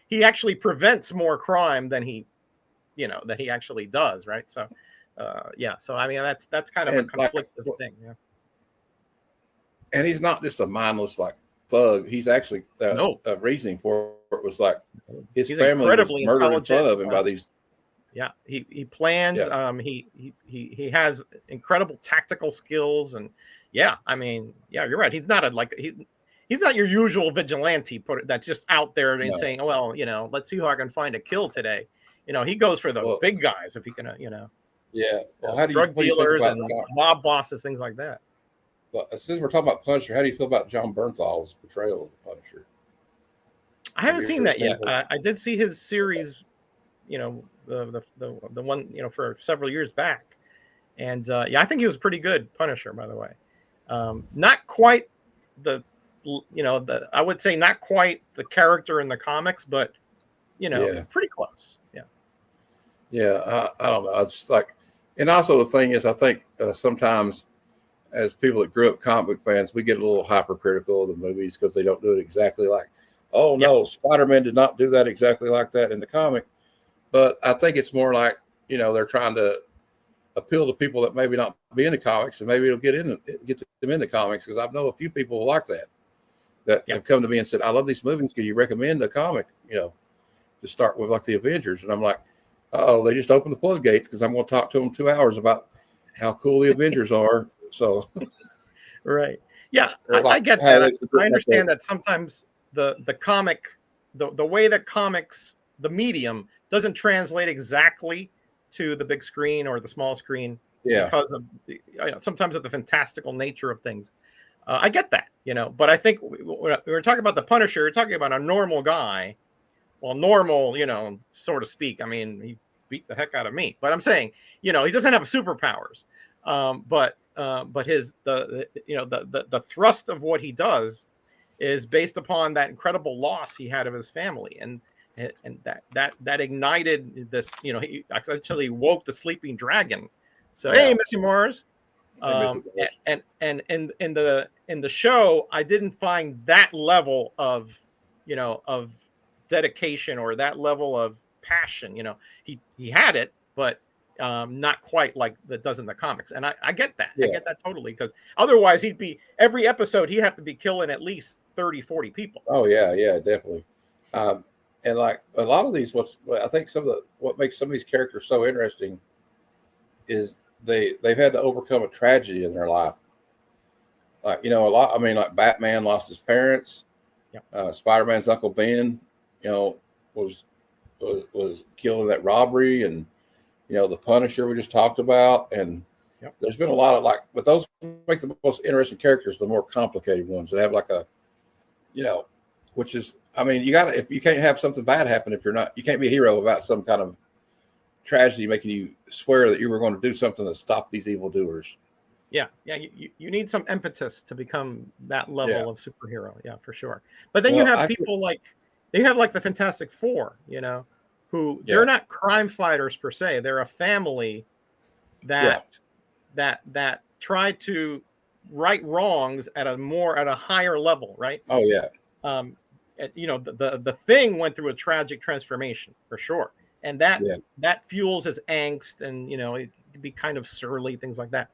he actually prevents more crime than he actually does, right? So, So I mean, that's kind of a conflictive thing. Yeah. And he's not just a mindless like thug. He's actually reasoning for it was like his family was murdered in front of him by these. Yeah, he plans. Yeah. He has incredible tactical skills, and I mean, you're right. He's not he's not your usual vigilante that's just out there and saying, well, let's see who I can find to kill today. He goes for the big guys if he can, Yeah. Well, how do drug dealers and mob bosses, things like that. But since we're talking about Punisher, how do you feel about John Bernthal's portrayal of the Punisher? I haven't seen that yet. I did see his series, the one for several years back, and I think he was pretty good Punisher, by the way. Not quite I would say not quite the character in the comics, but pretty close. I don't know. It's like, and also the thing is, I think sometimes as people that grew up comic book fans, we get a little hypercritical of the movies because they don't do it exactly like, oh no, Spider-Man did not do that exactly like that in the comic. But I think it's more like, they're trying to appeal to people that maybe not be into comics, and maybe it'll get them into comics, because I know a few people like that have come to me and said, I love these movies. Can you recommend a comic, to start with, like the Avengers? And I'm like, oh, they just opened the floodgates, because I'm going to talk to them 2 hours about how cool the Avengers are. So, right. Yeah, I get that. I understand that sometimes the comic, the way that comics, the medium doesn't translate exactly to the big screen or the small screen because of sometimes of the fantastical nature of things. I get that, but I think we were talking about the Punisher. We're talking about a normal guy. Well, normal, so to speak. I mean, he beat the heck out of me, but I'm saying, he doesn't have superpowers. But his the thrust of what he does is based upon that incredible loss he had of his family, and that ignited this. He actually woke the sleeping dragon. So hey, Missy Morris. And in the show, I didn't find that level of of dedication or that level of passion. He had it, but not quite like that does in the comics. And I get that. I get that totally, because otherwise every episode he'd have to be killing at least 30, 40 people. Oh yeah, definitely. And like a lot of these, I think what makes some of these characters so interesting is they've had to overcome a tragedy in their life. Like, a lot, I mean, like Batman lost his parents. Yep. Spider-Man's Uncle Ben, was killed in that robbery, and the Punisher we just talked about, and there's been a lot of but those make the most interesting characters, the more complicated ones that have like a, which is, I mean, if you can't have something bad happen, you can't be a hero without some kind of tragedy making you swear that you were going to do something to stop these evildoers. Yeah. You need some impetus to become that level of superhero. Yeah, for sure. But then you have people like the Fantastic Four, who they're not crime fighters per se. They're a family that try to right wrongs at a higher level, right? Oh yeah. The Thing went through a tragic transformation for sure, and that fuels his angst, and it can be kind of surly, things like that.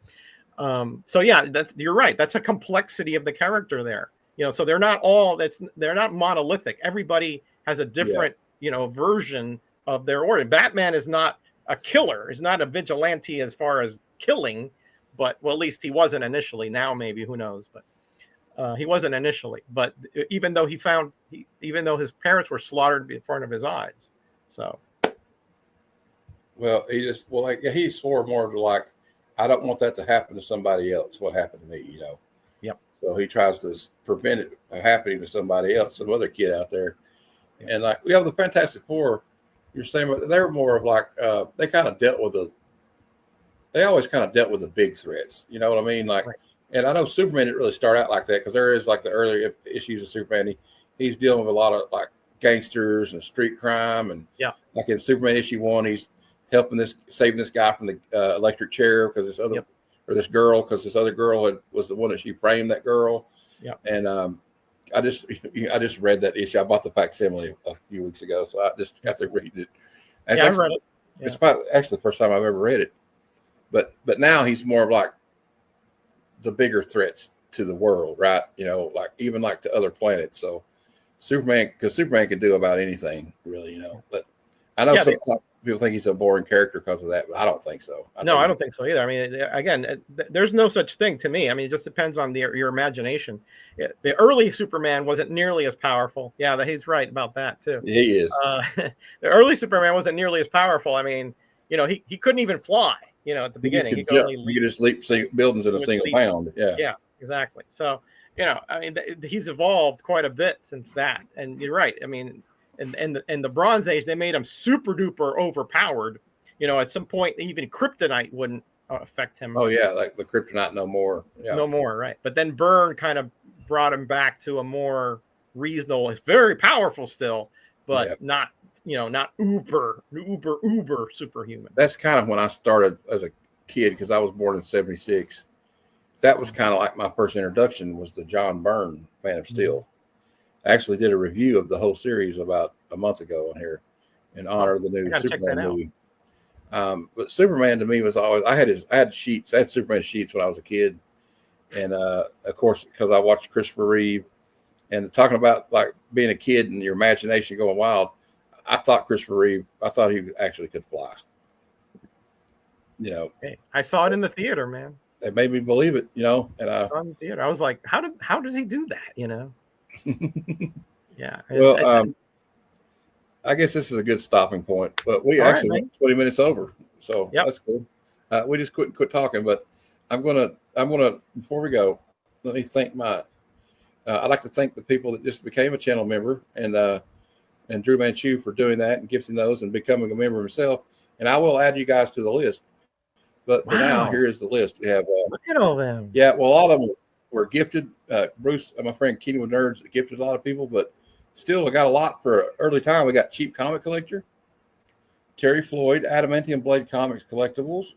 You're right. That's a complexity of the character there. So they're not monolithic. Everybody has a different version of their origin. Batman is not a killer. He's not a vigilante as far as killing, but at least he wasn't initially. Now maybe, who knows? But he wasn't initially. But even though his parents were slaughtered in front of his eyes, so. Well, he swore more to I don't want that to happen to somebody else. What happened to me, Yep. So he tries to prevent it from happening to somebody else, some other kid out there. Yeah. And like we have the Fantastic Four, you're saying, but they're more of like they kind of dealt with they always kind of dealt with the big threats. You know what I mean? Like, Right. and I know Superman didn't really start out like that because there is like the earlier issues of Superman. He's dealing with a lot of like gangsters and street crime, and Yeah. like in Superman issue 1, he's saving this guy from the electric chair because this other or this girl because this other girl was the one that she framed that girl. Yeah. And I just read that issue. I bought the facsimile a few weeks ago, so I just got to read it. I read it. Yeah. It's actually the first time I've ever read it. But now he's more of like the bigger threats to the world, right? You know, like even like to other planets. So Superman can do about anything, really, you know. But I know some people think he's a boring character because of that, but I don't think so. I don't think so either. I mean, again, there's no such thing to me. I mean, it just depends on your imagination. The early Superman wasn't nearly as powerful. Yeah, he's right about that too. He is. The early Superman wasn't nearly as powerful. I mean, you know, he couldn't even fly. You know, at the beginning, he could just leap buildings in a single bound. Yeah, exactly. So, you know, I mean, he's evolved quite a bit since that. And you're right. I mean, in the Bronze Age, they made him super duper overpowered. You know, at some point, even kryptonite wouldn't affect him. Oh yeah, like the kryptonite, no more. Yeah. No more, right? But then Byrne kind of brought him back to a more reasonable. It's very powerful still, but not. You know, not uber superhuman. That's kind of when I started as a kid because I was born in '76. That was kind of like my first introduction was the John Byrne Man of Steel. I actually did a review of the whole series about a month ago on here in honor of the new Superman movie. But Superman to me was always I had sheets. I had Superman sheets when I was a kid, and of course because I watched Christopher Reeve and talking about like being a kid and your imagination going wild. I thought Christopher Reeve. I thought he actually could fly. You know, I saw it in the theater, man. It made me believe it. You know, and I saw it in the theater. I was like, how does he do that? You know. Yeah. Well, I guess this is a good stopping point. But we actually went 20 minutes over, so that's cool. We just couldn't quit talking. But I'm gonna before we go, let me thank I'd like to thank the people that just became a channel member and Drew Manchu for doing that and gifting those and becoming a member himself. And I will add you guys to the list. But for now, here is the list. We have look at all them. Yeah, well, a lot of them were gifted. Bruce, my friend Keenan with Nerds, gifted a lot of people, but still, I got a lot for early time. We got Cheap Comic Collector, Terry Floyd, Adamantium Blade Comics Collectibles,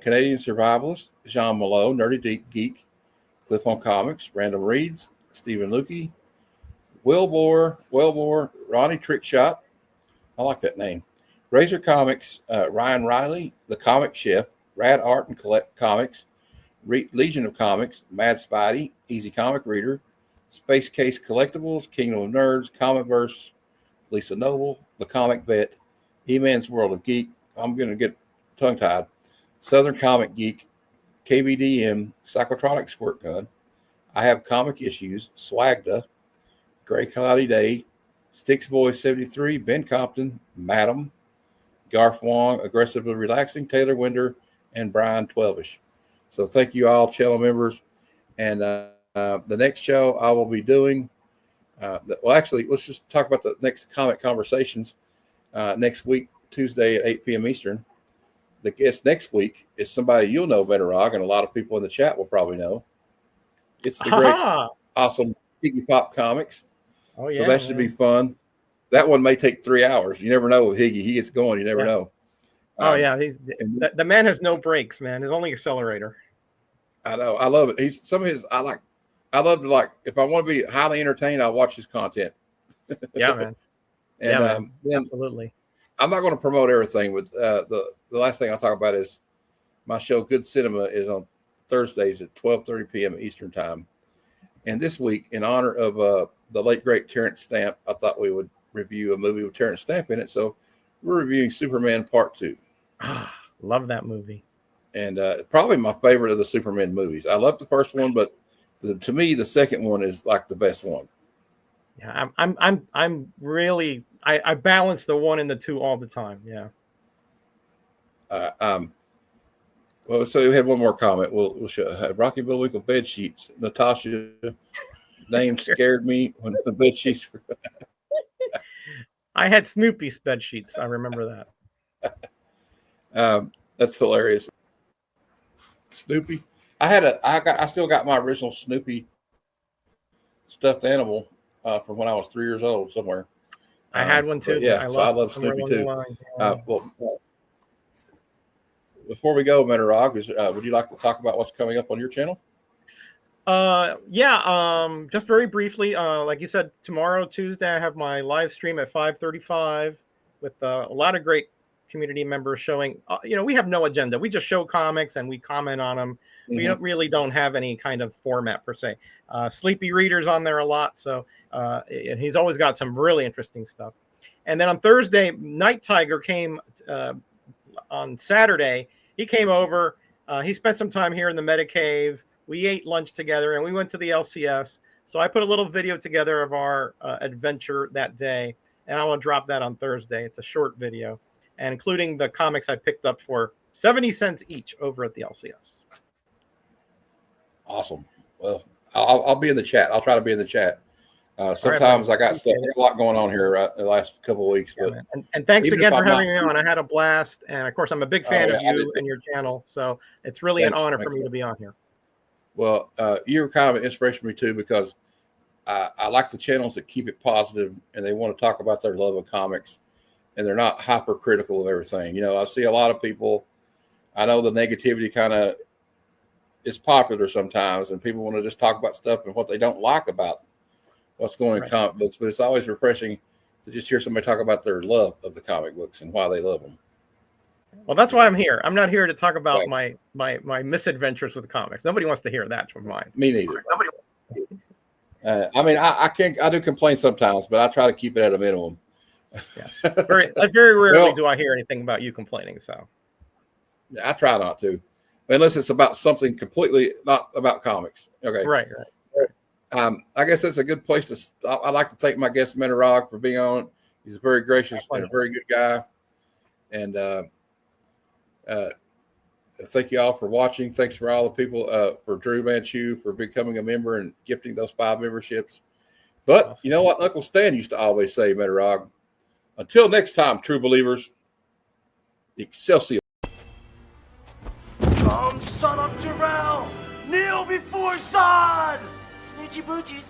Canadian Survivalist, Jean Malot, Nerdy Geek, Cliff on Comics, Random Reads, Stephen Lukey, Wilbur, Ronnie Trickshot. I like that name. Razor Comics, Ryan Riley, The Comic Chef, Rad Art and Collect Comics, Legion of Comics, Mad Spidey, Easy Comic Reader, Space Case Collectibles, Kingdom of Nerds, Comicverse, Lisa Noble, The Comic Vet, E-Man's World of Geek. I'm going to get tongue-tied. Southern Comic Geek, KBDM, Psychotronic Squirt Gun, I Have Comic Issues, Swagda, Gray Cloudy Day, Sticks Boy 73, Ben Compton, Madam, Garth Wong, Aggressively Relaxing, Taylor Winder, and Brian Twelvish. So thank you all, channel members. And the next show I will be doing, well, actually, let's just talk about the next comic conversations next week, Tuesday at 8 p.m. Eastern. The guest next week is somebody you'll know, Metaog, and a lot of people in the chat will probably know. It's the great, awesome Higgy Pop Comics. Oh, yeah, so that should be fun. That one may take 3 hours. You never know with Higgy. He gets going. You never know. Oh, yeah. The man has no brakes, man. His only accelerator. I know. I love it. I love to, like, if I want to be highly entertained, I'll watch his content. Yeah, man. And absolutely. I'm not going to promote everything, but the last thing I'll talk about is my show, Good Cinema, is on Thursdays at 12:30 p.m. Eastern Time. And this week, in honor of the late, great Terrence Stamp, I thought we would review a movie with Terrence Stamp in it. So we're reviewing Superman Part 2. Love that movie. And probably my favorite of the Superman movies. I love the first one, but to me, the second one is like the best one. Yeah, I'm really I balance the 1 and the 2 all the time. Yeah. Well, so we had one more comment. We'll show Rocky Bullwinkle bed sheets. Natasha name scared me when the bed sheets were. I had Snoopy bed sheets. I remember that. That's hilarious. Snoopy. I still got my original Snoopy stuffed animal from when I was 3 years old somewhere. I had one too. Yeah, so I love Snoopy too. Well, before we go, Metaog, would you like to talk about what's coming up on your channel? Just very briefly, like you said, tomorrow, Tuesday, I have my live stream at 5:35 with a lot of great community members showing. We have no agenda. We just show comics and we comment on them. Mm-hmm. We don't have any kind of format per se. Sleepy Reader's on there a lot, so and he's always got some really interesting stuff. And then on Thursday, Night Tiger came on Saturday. He came over. He spent some time here in the Meta Cave. We ate lunch together and we went to the LCS. So I put a little video together of our adventure that day, and I will drop that on Thursday. It's a short video, and including the comics I picked up for 70 cents each over at the LCS. Awesome. Well, I'll be in the chat. I'll try to be in the chat. Sometimes I got stuff, a lot going on here the last couple of weeks. But and thanks again for having me on. I had a blast, and of course, I'm a big fan of you and your channel. So it's really an honor for me to be on here. Well, you're kind of an inspiration for me too, because I like the channels that keep it positive and they want to talk about their love of comics, and they're not hypercritical of everything. I see a lot of people. I know the negativity kind of is popular sometimes, and people want to just talk about stuff and what they don't like about what's going in comic books. But it's always refreshing to just hear somebody talk about their love of the comic books and why they love them. Well, that's why I'm here. I'm not here to talk about my misadventures with comics. Nobody wants to hear that from mine. Me neither. I do complain sometimes, but I try to keep it at a minimum. Yeah. Very rarely do I hear anything about you complaining. So yeah, I try not to, unless it's about something completely not about comics. Okay. Right. I guess that's a good place to stop. I'd like to thank my guest Metaog for being on. He's a very gracious and a very good guy. And thank you all for watching. Thanks for all the people, for Drew Manchu for becoming a member and gifting those 5 memberships. But awesome. You know what Uncle Stan used to always say, Metaog? Until next time, true believers, Excelsior. Come, son of Jarrell, kneel before Zod! Snoochie boochies.